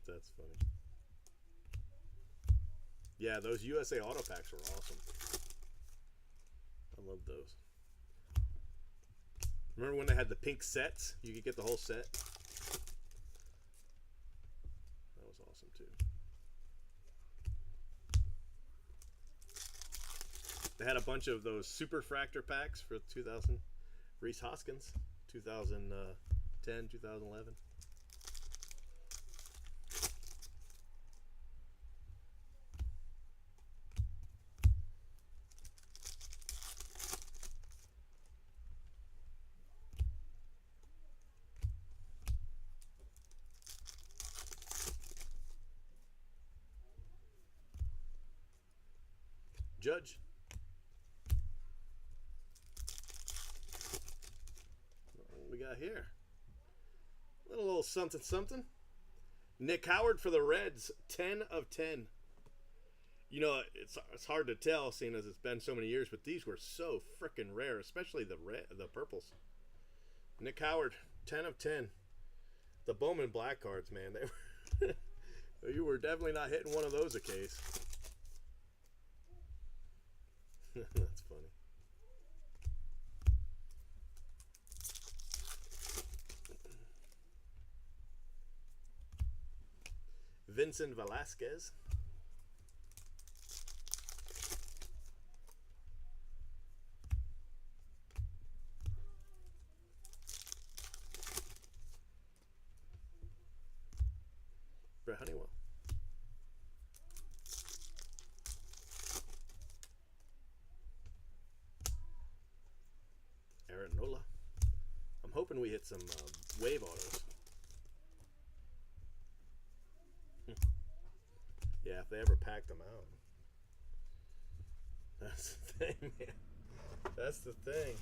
That's funny. Yeah, those USA Auto Packs were awesome. I love those. Remember when they had the pink sets? You could get the whole set. That was awesome too. They had a bunch of those Superfractor packs for 2000. Reese Hoskins, 2010, 2011. Judge. What we got here? A little something something. Nick Howard for the Reds, 10 of 10. You know, it's hard to tell seeing as it's been so many years, but these were so freaking rare, especially the purples. Nick Howard, 10 of 10. The Bowman black cards, man, they were you were definitely not hitting one of those a case. That's funny. Vincent Velasquez. Brett Honeywell. Aaron Nola. I'm hoping we hit some wave autos. Yeah, if they ever packed them out. That's the thing, man. That's the thing.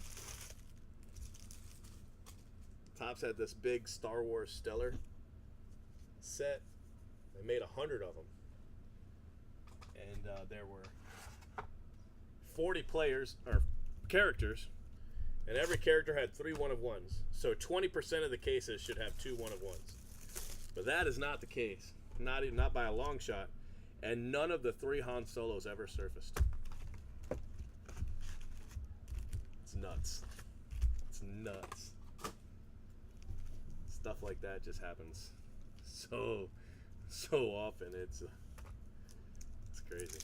Topps had this big Star Wars Stellar set. They made 100 of them. And there were 40 players, or characters, and every character had 3 1-of-1s. So 20% of the cases should have 2 1-of-1s. But that is not the case. Not by a long shot. And none of the 3 Han Solos ever surfaced. It's nuts. It's nuts. Stuff like that just happens so often. It's crazy.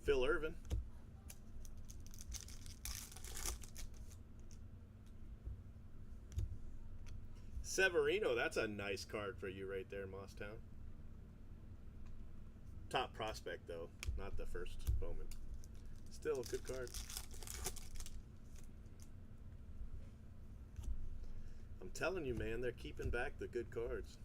Phil Irvin. Severino, that's a nice card for you right there, Moosetown. Top prospect, though, not the first Bowman. Still a good card. I'm telling you, man, they're keeping back the good cards.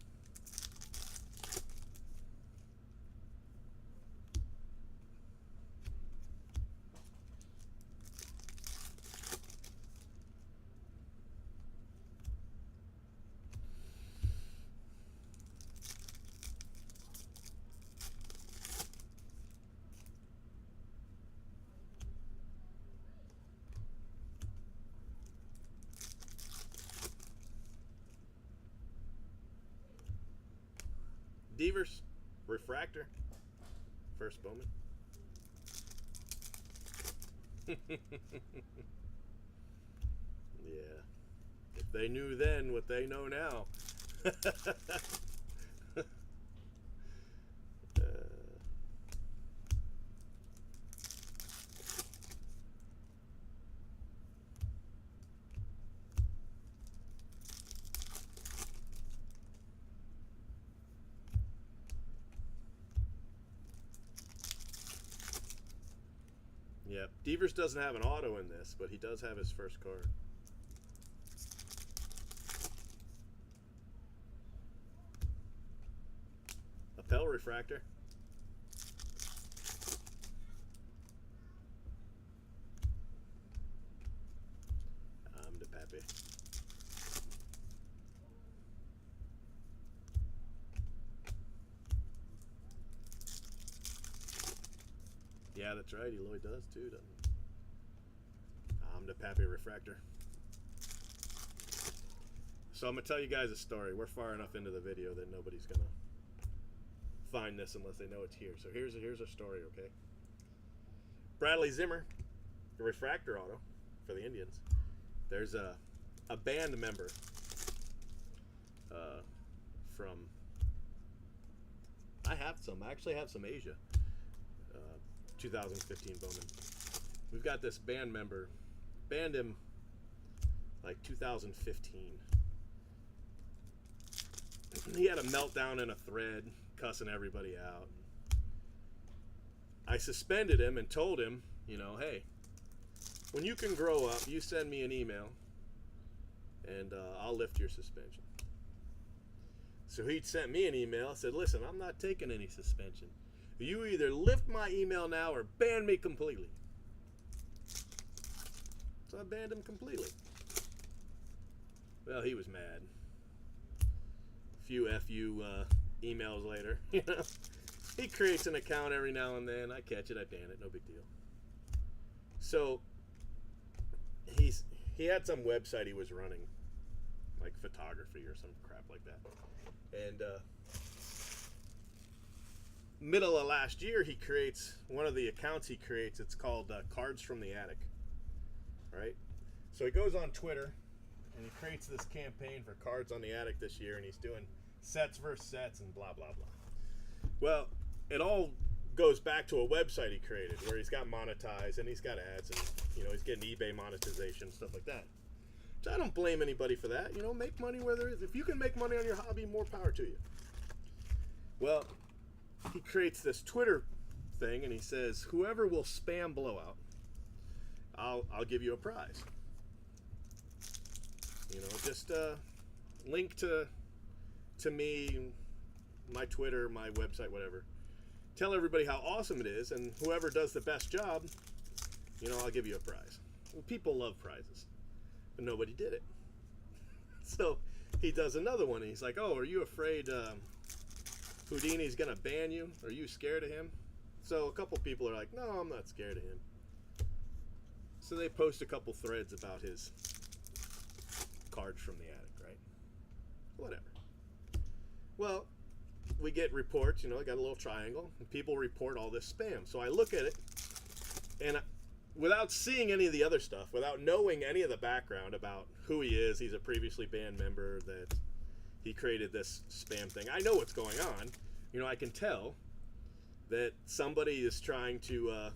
Devers, Refractor, first Bowman. Yeah. If they knew then what they know now. Yeah, Devers doesn't have an auto in this, but he does have his first card. A Pell Refractor. I'm the pappy. Yeah, that's right. Eloy does too, doesn't he? I'm the pappy refractor. So I'm gonna tell you guys a story. We're far enough into the video that nobody's gonna find this unless they know it's here. So here's a story, okay? Bradley Zimmer, the refractor auto for the Indians. There's a band member from. I actually have some Asia. 2015 Bowman. We've got this band member. Banned him like 2015. He had a meltdown in a thread, cussing everybody out. I suspended him and told him, you know, hey, when you can grow up, you send me an email and I'll lift your suspension. So he sent me an email. I said, listen, I'm not taking any suspension. You either lift my email now or ban me completely. So I banned him completely. Well, he was mad. A few FU emails later, you know. He creates an account every now and then. I catch it, I ban it, no big deal. So he had some website he was running, like photography or some crap like that. And middle of last year, he creates one of the accounts he creates. It's called Cards from the Attic, right? So he goes on Twitter and he creates this campaign for Cards on the Attic this year, and he's doing sets versus sets and blah blah blah. Well, it all goes back to a website he created where he's got monetized and he's got ads and, you know, he's getting eBay monetization, stuff like that. So I don't blame anybody for that. You know, make money where there is. If you can make money on your hobby, more power to you. Well, he creates this Twitter thing and he says, whoever will spam Blowout, I'll give you a prize. You know, just link to me, my Twitter, my website, whatever. Tell everybody how awesome it is, and whoever does the best job, you know, I'll give you a prize. Well, people love prizes, but nobody did it. So he does another one, and he's like, oh, are you afraid Houdini's gonna ban you? Are you scared of him? So a couple people are like, no, I'm not scared of him. So they post a couple threads about his Cards from the Attic, right? Whatever. Well, we get reports, you know, I got a little triangle, and people report all this spam. So I look at it, and without seeing any of the other stuff, without knowing any of the background about who he is, he's a previously banned member, that he created this spam thing. I know what's going on. You know, I can tell that somebody is trying to,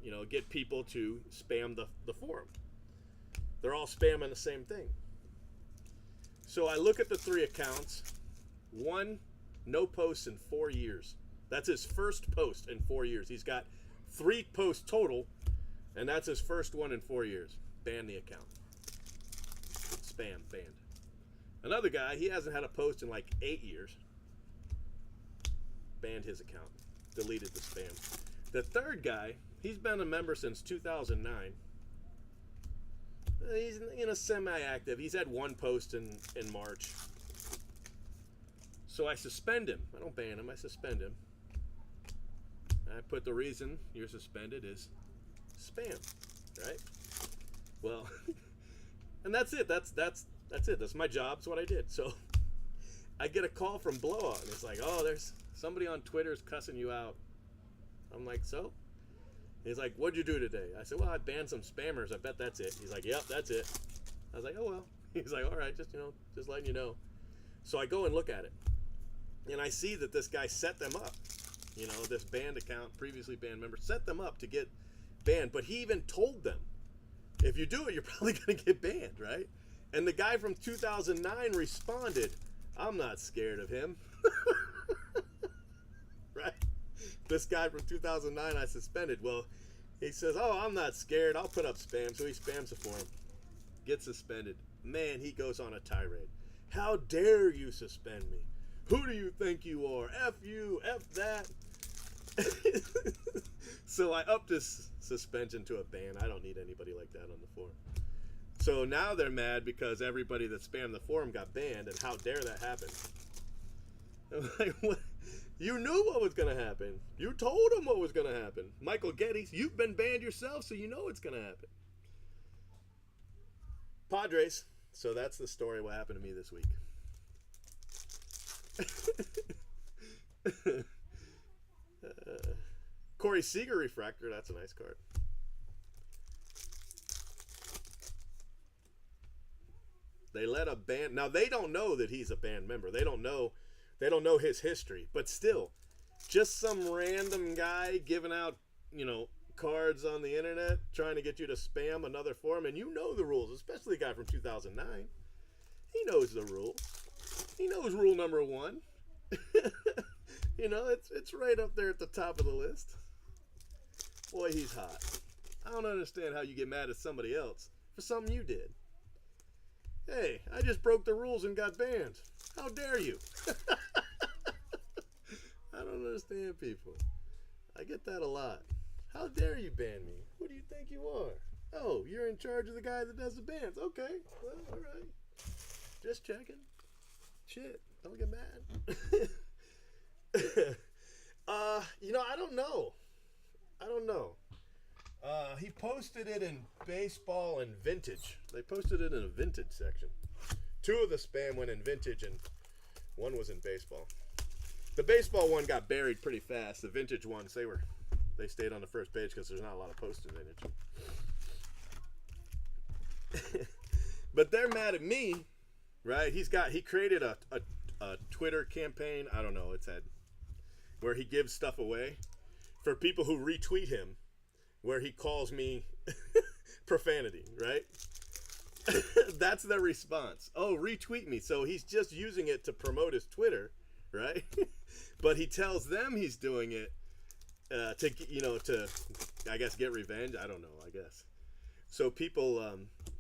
you know, get people to spam the forum. They're all spamming the same thing. So I look at the three accounts. One, no posts in 4 years. That's his first post in 4 years. He's got 3 posts total, and that's his first one in 4 years. Ban the account. Spam, banned. Another guy, he hasn't had a post in like 8 years. Banned his account. Deleted the spam. The third guy, he's been a member since 2009. He's, you know, semi-active. He's had 1 post in March. So I suspend him. I don't ban him, I suspend him. I put the reason you're suspended is spam, right? Well, and that's it. That's it. That's my job. That's what I did. So I get a call from Blowout, and it's like, oh, there's somebody on Twitter's cussing you out. I'm like, so? He's like, what'd you do today? I said, well, I banned some spammers. I bet that's it. He's like, yep, that's it. I was like, oh, well. He's like, all right, just letting you know. So I go and look at it. And I see that this guy set them up. This banned account, previously banned member, set them up to get banned. But he even told them, if you do it, you're probably going to get banned, right? And the guy from 2009 responded, I'm not scared of him. Right? This guy from 2009 I suspended. Well, he says, oh, I'm not scared. I'll put up spam. So he spams it for him. Gets suspended. Man, he goes on a tirade. How dare you suspend me? Who do you think you are? F you, F that. So I upped his suspension to a ban. I don't need anybody like that on the forum. So now they're mad because everybody that spammed the forum got banned, and how dare that happen? I'm like, what? You knew what was going to happen. You told them what was going to happen. Michael Geddes, you've been banned yourself, so you know it's going to happen. Padres. So that's the story what happened to me this week. Corey Seager refractor. That's a nice card. They let a band. Now they don't know that he's a band member. They don't know his history. But still, just some random guy giving out, cards on the internet trying to get you to spam another forum, and you know the rules, especially the guy from 2009. He knows the rules. He knows rule number 1. It's right up there at the top of the list. Boy, he's hot. I don't understand how you get mad at somebody else for something you did. Hey, I just broke the rules and got banned. How dare you? I don't understand people. I get that a lot. How dare you ban me? Who do you think you are? Oh, you're in charge of the guy that does the bans. Okay, well, all right. Just checking. Shit, don't get mad. I don't know. He posted it in baseball and vintage. They posted it in a vintage section. 2 of the spam went in vintage and 1 was in baseball. The baseball one got buried pretty fast. The vintage ones, they stayed on the first page because there's not a lot of posts in vintage. But they're mad at me, right? He created a Twitter campaign. I don't know. It's where he gives stuff away for people who retweet him, where he calls me profanity, right? That's their response. Oh, retweet me. So he's just using it to promote his Twitter, right? But he tells them he's doing it to I guess get revenge. I don't know. I guess so. People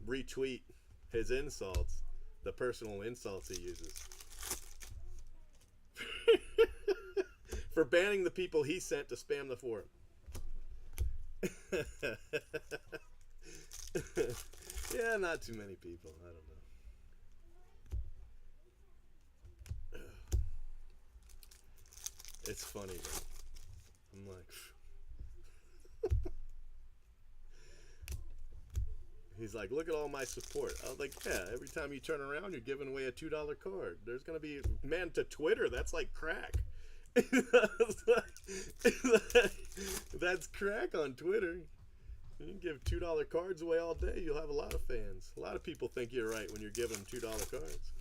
retweet his insults, the personal insults he uses, for banning the people he sent to spam the forum. Yeah, not too many people. I don't know. It's funny though. I'm like, he's like, look at all my support. I was like, yeah, every time you turn around, you're giving away a $2 card. There's going to be, man, to Twitter, that's like crack. That's crack on Twitter. You can give $2 cards away all day. You'll have a lot of fans. A lot of people think you're right when you're giving them $2 cards.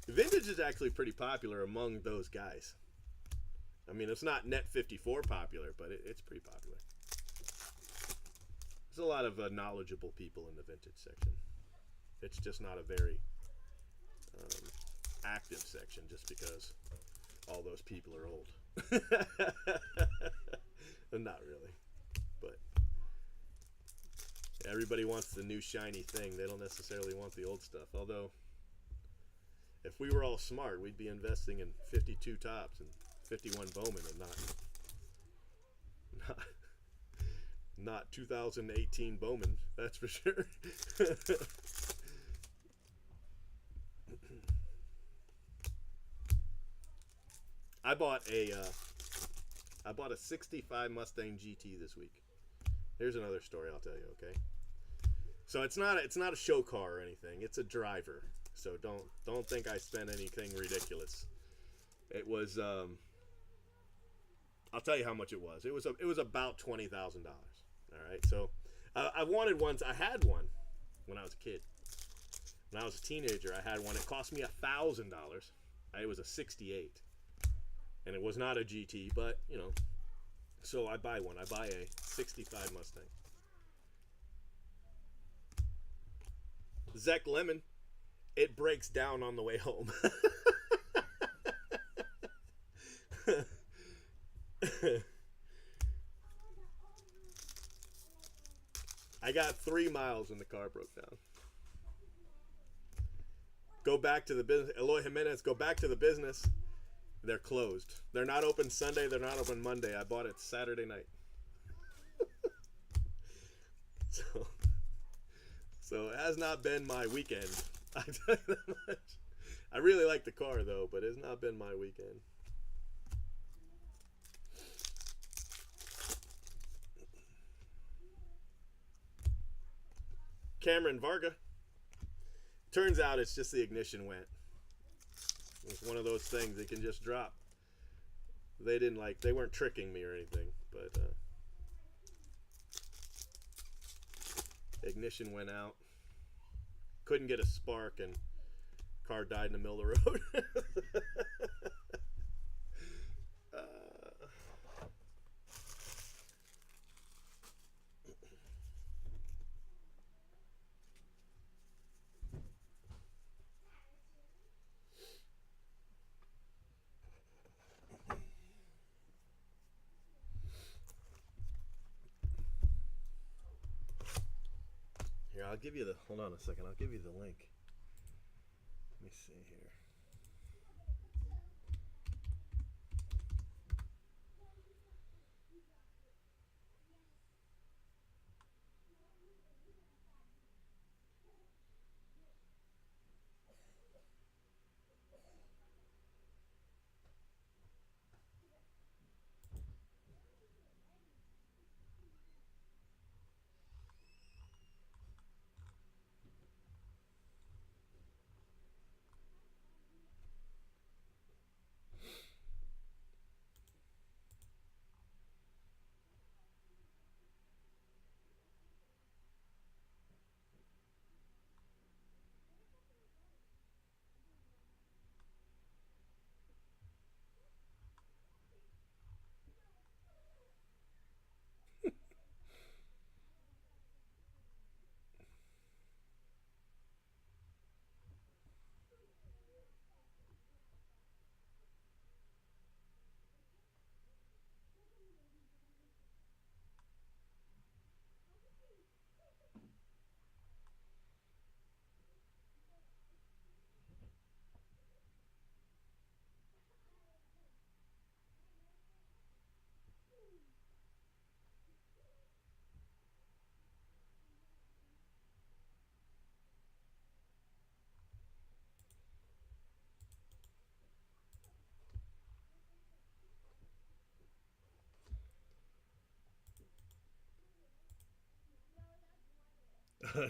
Vintage is actually pretty popular among those guys. I mean, it's not net 54 popular, but it's pretty popular. There's a lot of knowledgeable people in the vintage section. It's just not a very active section, just because all those people are old. Not really, but everybody wants the new shiny thing. They don't necessarily want the old stuff. Although, if we were all smart, we'd be investing in 52 Tops and 51 Bowman and not 2018 Bowman. That's for sure. I bought a 65 Mustang GT this week. Here's another story I'll tell you, okay? So it's not a show car or anything. It's a driver. so don't think I spent anything ridiculous. It was I'll tell you how much it was. It was about $20,000. All right, so I wanted one. I had one when I was a kid. When I was a teenager, I had one. It cost me $1,000. It was a '68, and it was not a GT, but you know. So I buy one. I buy a '65 Mustang. Zek Lemon, it breaks down on the way home. I got 3 miles and the car broke down. Go back to the business. Eloy Jimenez, go back to the business. They're closed. They're not open Sunday. They're not open Monday. I bought it Saturday night. So it has not been my weekend. I tell you that much. I really like the car though, but it's not been my weekend. Cameron Varga. Turns out it's just the ignition went. It's one of those things that can just drop. They weren't tricking me or anything, but ignition went out. Couldn't get a spark and car died in the middle of the road. Here, I'll give you the, hold on a second, I'll give you the link. Let me see here.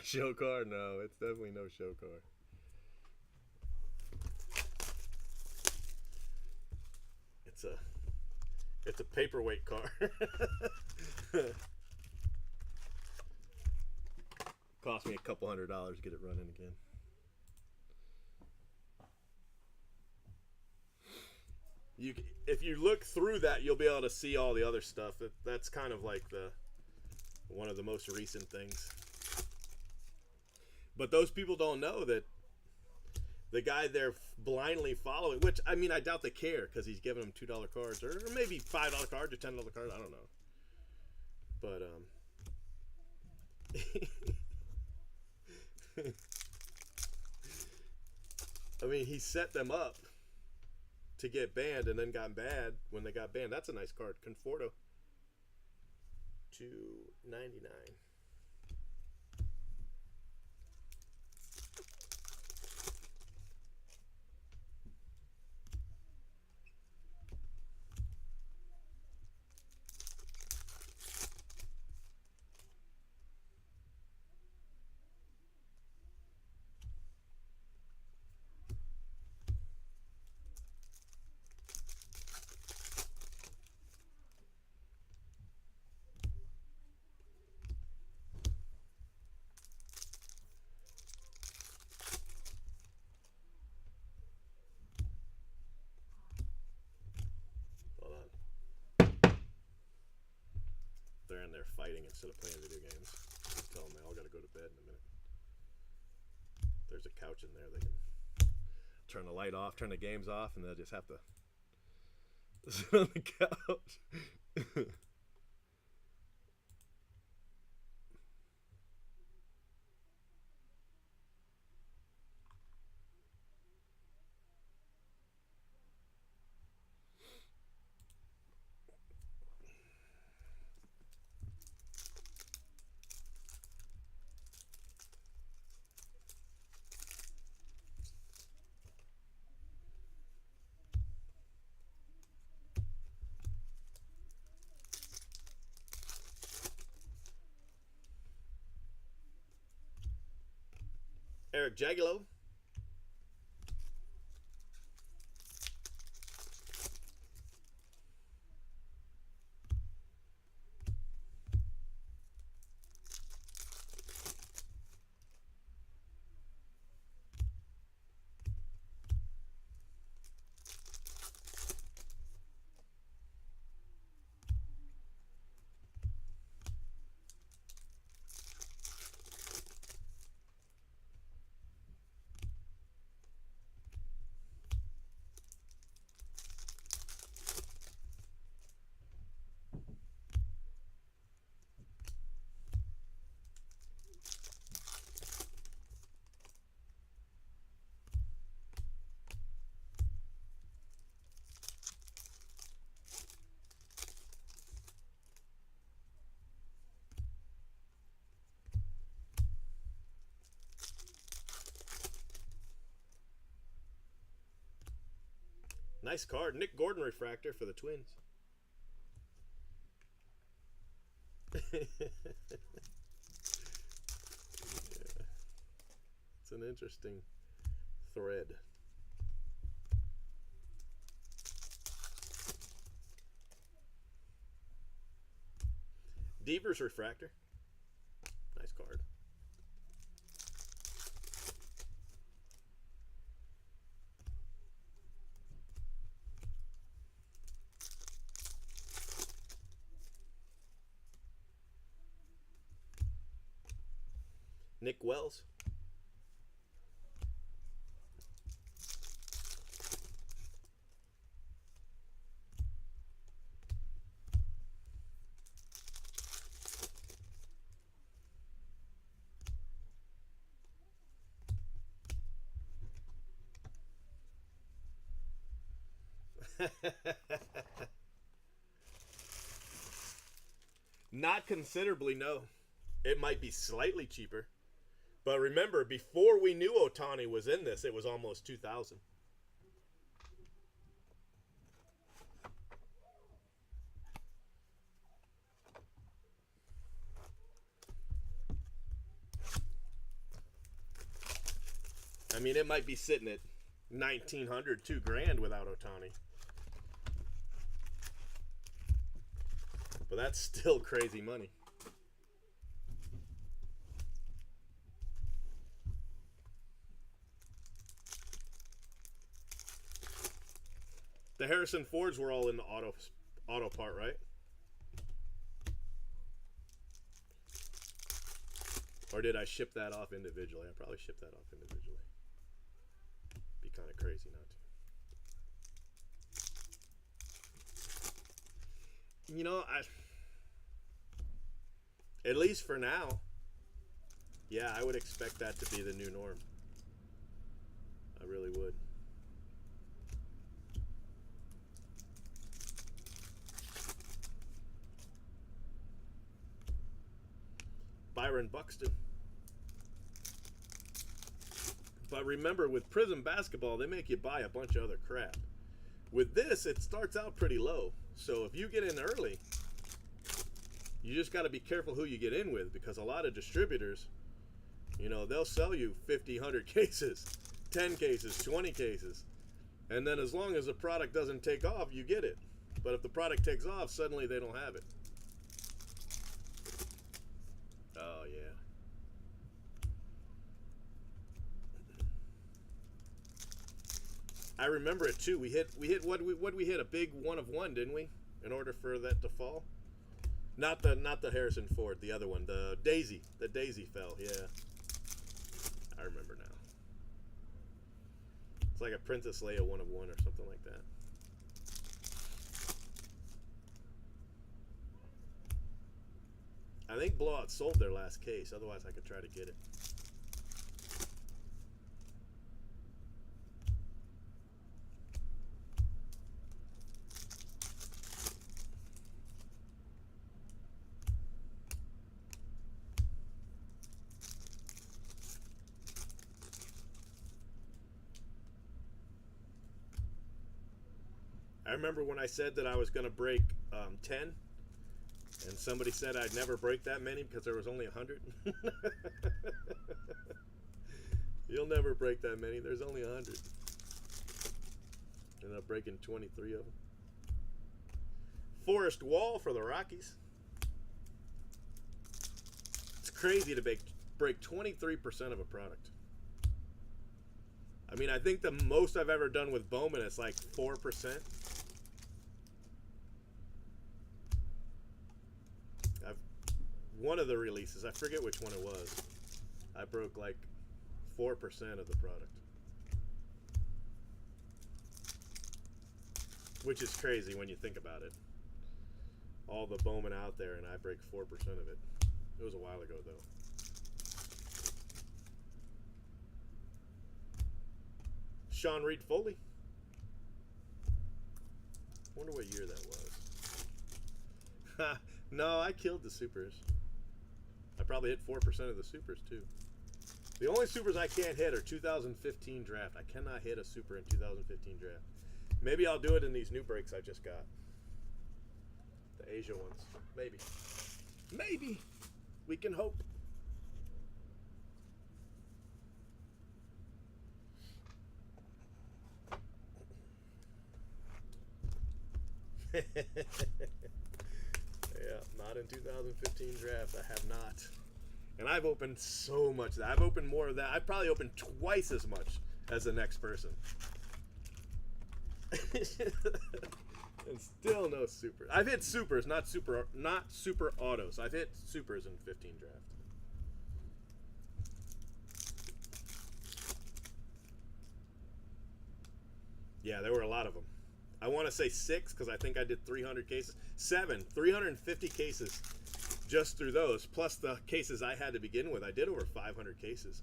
Show car? No, it's definitely no show car. It's a paperweight car. Cost me a couple $100 to get it running again. If you look through that, you'll be able to see all the other stuff. That's kind of like one of the most recent things. But those people don't know that the guy they're blindly following, which, I mean, I doubt they care because he's giving them $2 cards or maybe $5 cards or $10 cards. I don't know. But, I mean, he set them up to get banned and then got bad when they got banned. That's a nice card. Conforto. $2.99. fighting instead of playing video games. Tell them they all got to go to bed in a minute. There's a couch in there. They can turn the light off, turn the games off, and they'll just have to sit on the couch. Eric Jagulo. Nice card. Nick Gordon refractor for the Twins. Yeah. It's an interesting thread. Devers refractor. Nice card. Nick Wells. Not considerably, no. It might be slightly cheaper. But remember, before we knew Ohtani was in this, it was almost 2,000. I mean, it might be sitting at 1,900, $2,000 without Ohtani. But that's still crazy money. The Harrison Fords were all in the auto part, right? Or did I ship that off individually? I probably shipped that off individually. Be kind of crazy not to. You know, at least for now, yeah, I would expect that to be the new norm. I really would. Byron Buxton. But remember, with Prism Basketball, they make you buy a bunch of other crap. With this, it starts out pretty low. So if you get in early, you just got to be careful who you get in with, because a lot of distributors, you know, they'll sell you 50, 100 cases, 10 cases, 20 cases. And then as long as the product doesn't take off, you get it. But if the product takes off, suddenly they don't have it. Oh, yeah. I remember it too. We hit what we hit, a big 1 of 1, didn't we? In order for that to fall. Not the Harrison Ford, the other one, the Daisy. The Daisy fell, yeah. I remember now. It's like a Princess Leia 1 of 1 or something like that. I think Blowout sold their last case, otherwise I could try to get it. I remember when I said that I was going to break 10, and somebody said I'd never break that many because there was only 100. You'll never break that many. There's only 100. Ended up breaking 23 of them. Forest Wall for the Rockies. It's crazy to break 23% of a product. I mean, I think the most I've ever done with Bowman is like 4%. One of the releases, I forget which one it was, I broke like 4% of the product. Which is crazy when you think about it. All the Bowman out there and I break 4% of it. It was a while ago though. Sean Reed Foley. Wonder what year that was. No, I killed the supers. I probably hit 4% of the supers too. The only supers I can't hit are 2015 draft. I cannot hit a super in 2015 draft. Maybe I'll do it in these new breaks I just got. The Asia ones. Maybe. Maybe. We can hope. Yeah, not in 2015 draft. I have not. And I've opened so much of that. I've opened more of that. I've probably opened twice as much as the next person. And still no super. I've hit supers, not super autos. I've hit supers in 15 draft. Yeah, there were a lot of them. I want to say 6 because I think I did 300 cases. 7, 350 cases just through those, plus the cases I had to begin with. I did over 500 cases.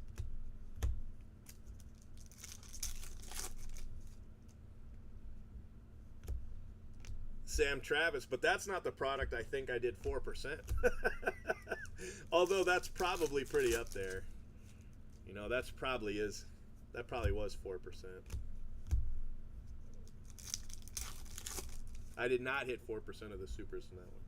Sam Travis, but that's not the product I think I did 4%. Although that's probably pretty up there. You know, that probably was 4%. I did not hit 4% of the supers in that one.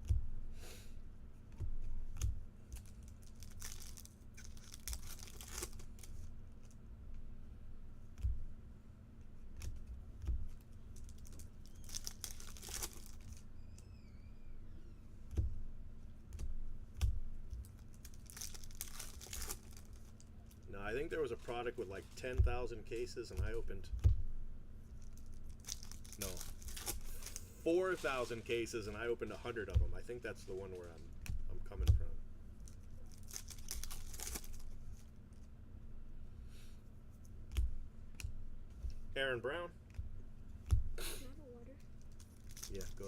No, I think there was a product with like 10,000 cases and I opened 4,000 cases and I opened 100 of them. I think that's the one where I'm coming from. Aaron Brown. Can I have a water? Yeah, go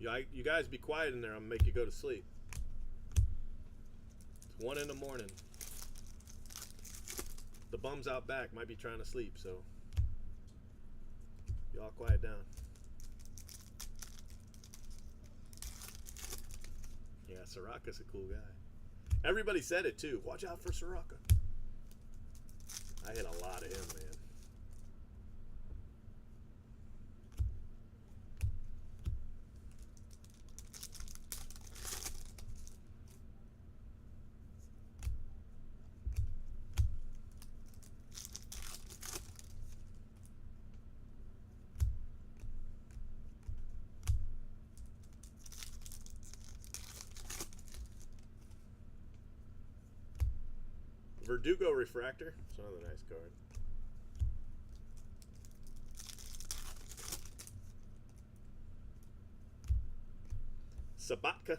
ahead. You guys be quiet in there. I'm gonna make you go to sleep. It's 1 in the morning. The bums out back might be trying to sleep, so y'all quiet down. Yeah, Soraka's a cool guy. Everybody said it too. Watch out for Soraka. I hit a lot of him, man. Verdugo Refractor. It's another nice card. Sabatka.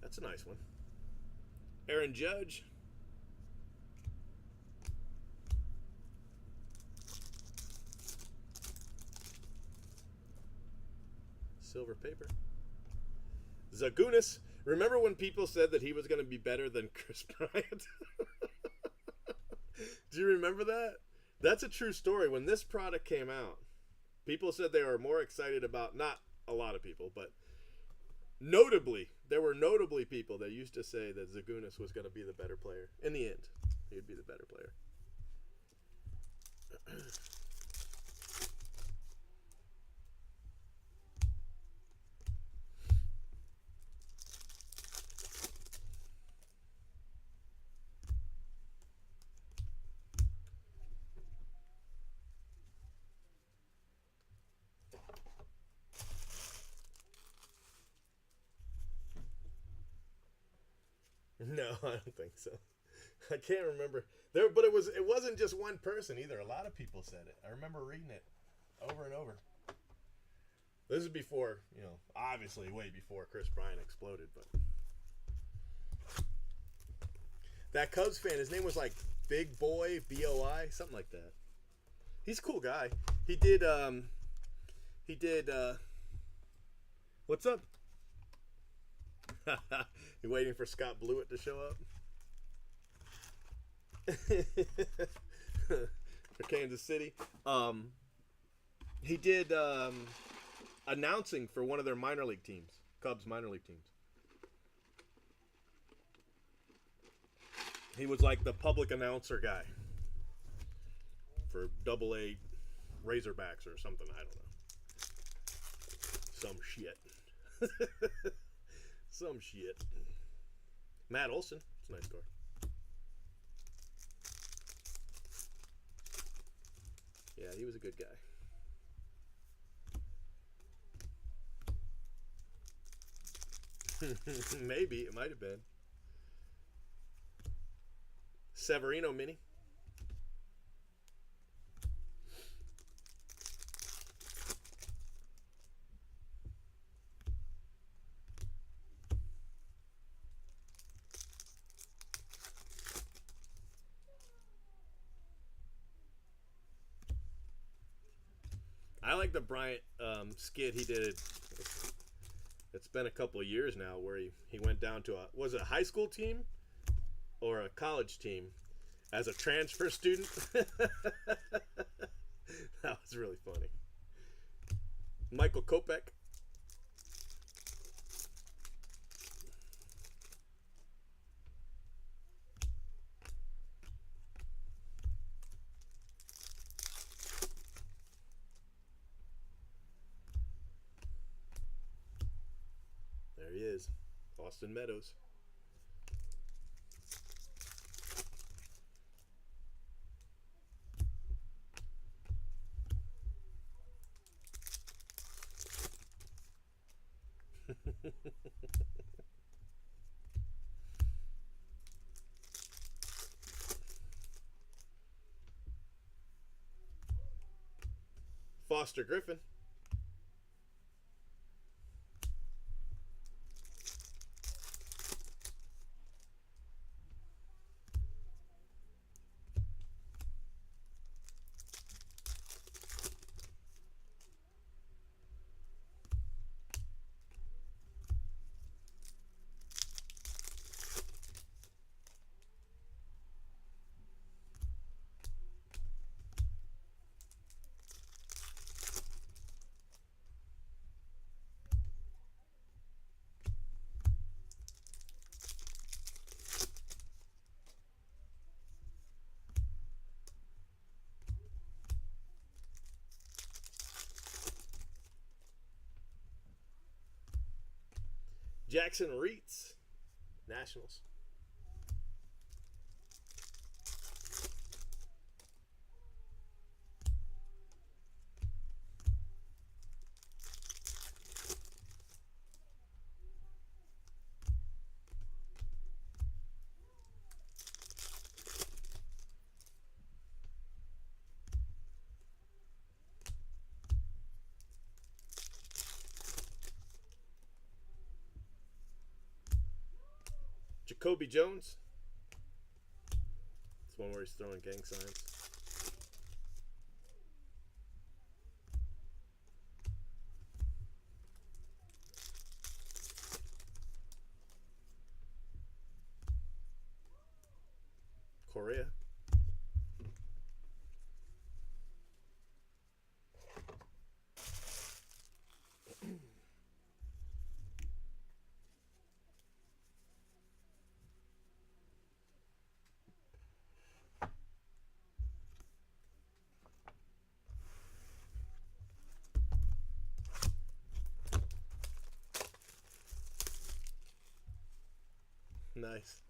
That's a nice one. Aaron Judge. Silver paper. Zagunis. Remember when people said that he was going to be better than Chris Bryant? Do you remember that? That's a true story. When this product came out, people said they were more excited about, not a lot of people, but notably, there were notably people that used to say that Zagunis was going to be the better player. In the end, he would be the better player. No, I don't think so. I can't remember there, but it wasn't just one person either. A lot of people said it. I remember reading it over and over. This is before, obviously way before Chris Bryant exploded, but that Cubs fan, his name was like Big Boy, B-O-I, something like that. He's a cool guy. He did what's up? You waiting for Scott Blewett to show up? For Kansas City. He did announcing for one of their minor league teams, Cubs minor league teams. He was like the public announcer guy for Double-A Razorbacks or something. I don't know. Some shit. Some shit. Matt Olson. It's a nice card. Yeah, he was a good guy. Maybe. It might have been. Severino mini. I like the Bryant skit he did. It's been a couple of years now where he went down to was it a high school team or a college team as a transfer student. That was really funny. Michael Kopech. There he is. Austin Meadows. Foster Griffin. Jackson Reitz, Nationals. Jacoby Jones. It's one where he's throwing gang signs. Korea. Nice.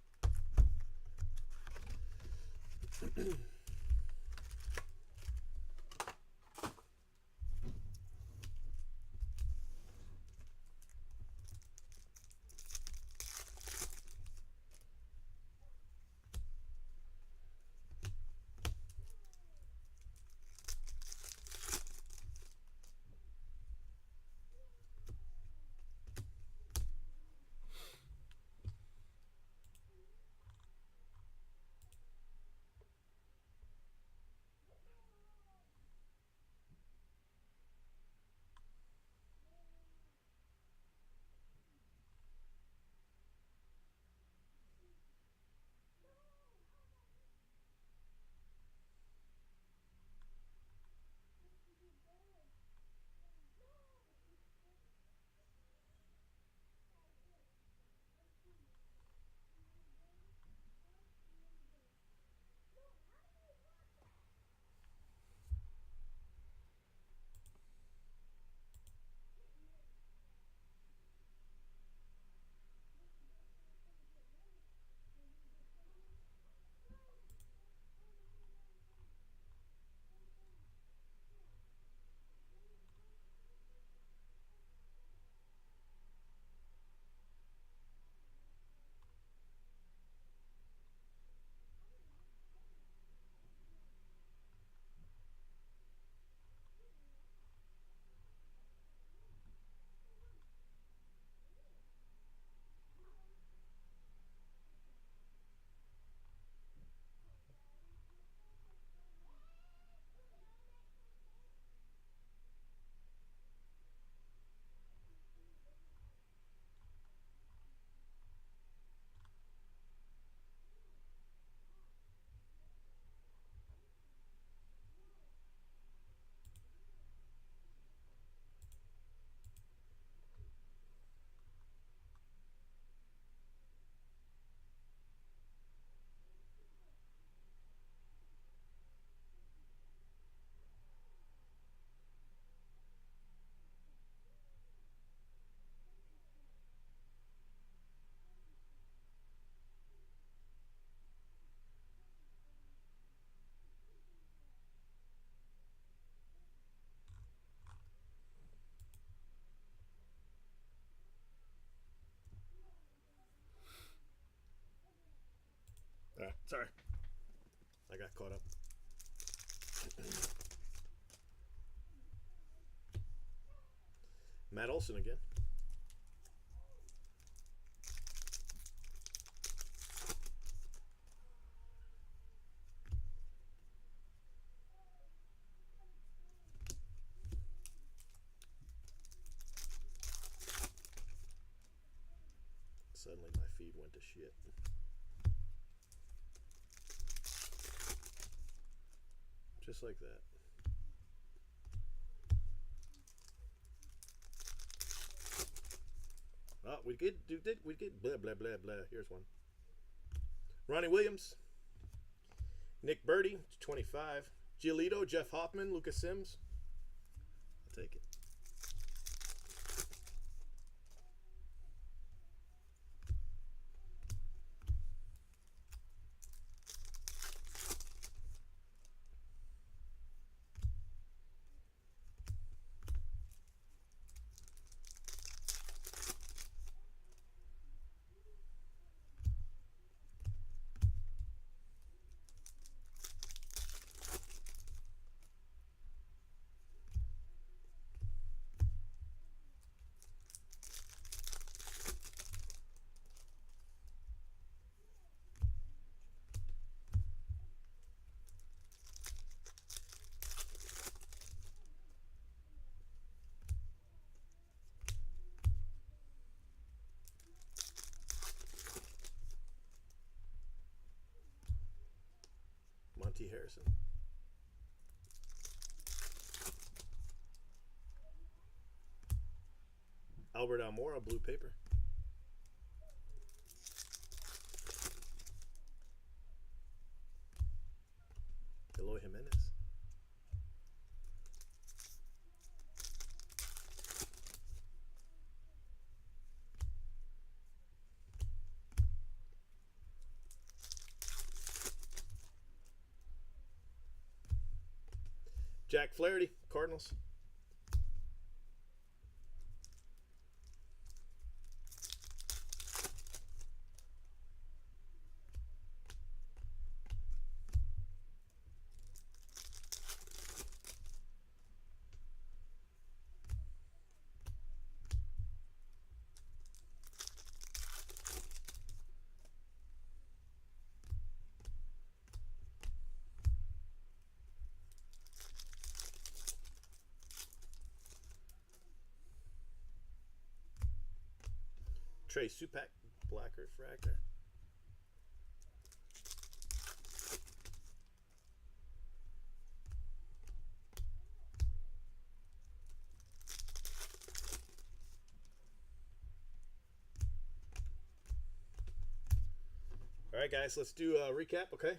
Sorry. I got caught up. Matt Olson again. Suddenly my feed went to shit. Just like that. Oh, we get blah blah blah blah. Here's one. Ronnie Williams, Nick Birdie, 25. Giolito, Jeff Hoffman, Lucas Sims. I'll take it. Monty Harrison. Albert Almora, blue paper. Eloy Jimenez. Jack Flaherty, Cardinals. Trey Supak, black refractor. All right, guys, let's do a recap, okay?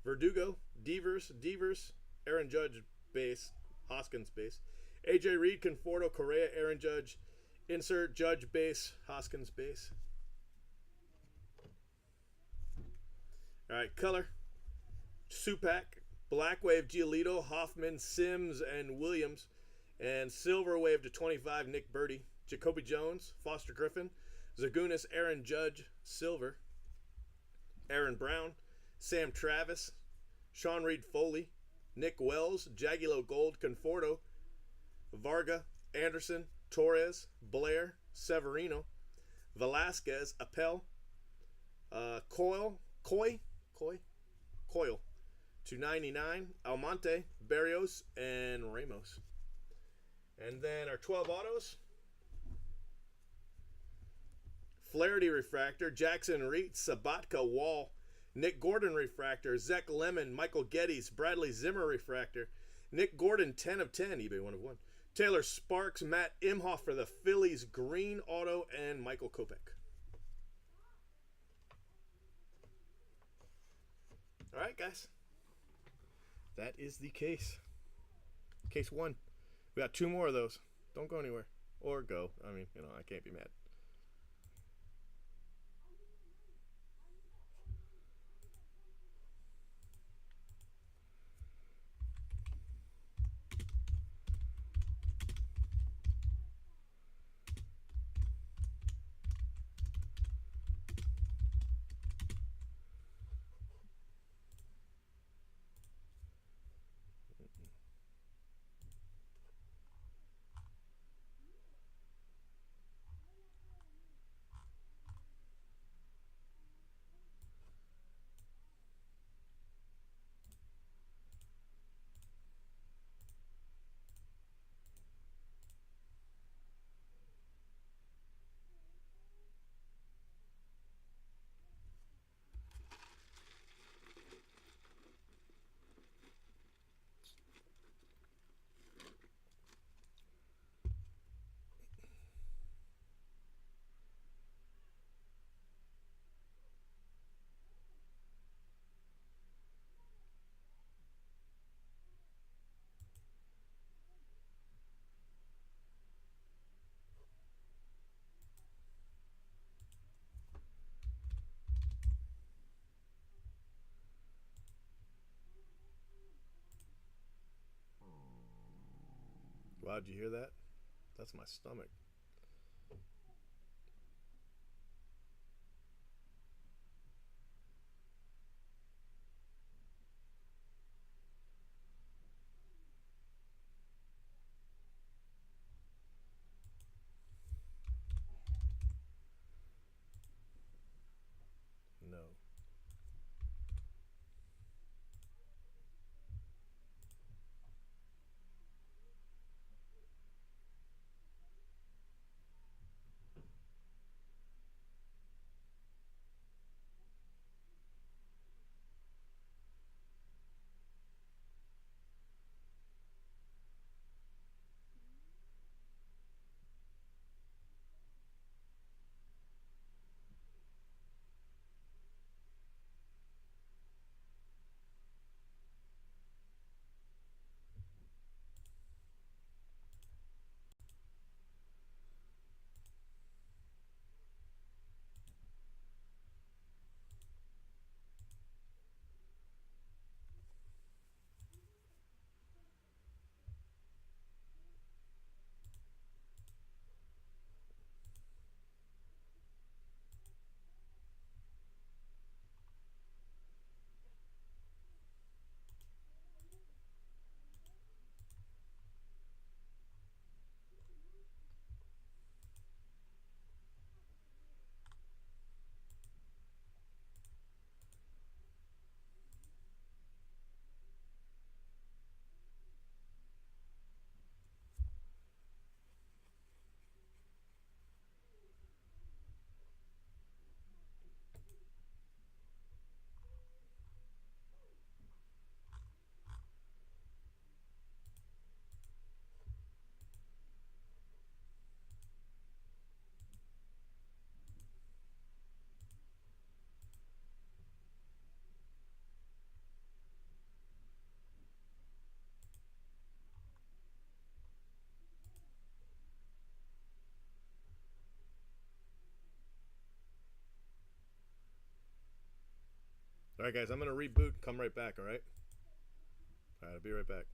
Verdugo, Devers, Aaron Judge base, Hoskins base. AJ Reed, Conforto, Correa, Aaron Judge, insert Judge base, Hoskins base. All right, color. Supak, black wave, Giolito, Hoffman, Sims, and Williams. And silver wave to 25, Nick Birdie. Jacoby Jones, Foster Griffin, Zagunis, Aaron Judge, silver. Aaron Brown, Sam Travis, Sean Reed Foley, Nick Wells, Jagulo Gold, Conforto, Varga, Anderson, Torres, Blair, Severino, Velasquez, Appel, Coyle, 299, Almonte, Barrios, and Ramos. And then our 12 autos. Flaherty refractor, Jackson Reed, Sabatka Wall, Nick Gordon refractor, Zach Lemon, Michael Geddes, Bradley Zimmer refractor, Nick Gordon 10 of 10, eBay 1 of 1. Taylor Sparks, Matt Imhoff for the Phillies, green auto, and Michael Kopech. All right, guys. That is the case. Case 1. We got 2 more of those. Don't go anywhere. Or go. I mean, I can't be mad. Wow, did you hear that? That's my stomach. All right, guys, I'm gonna reboot. Come right back. All right. All right, I'll be right back.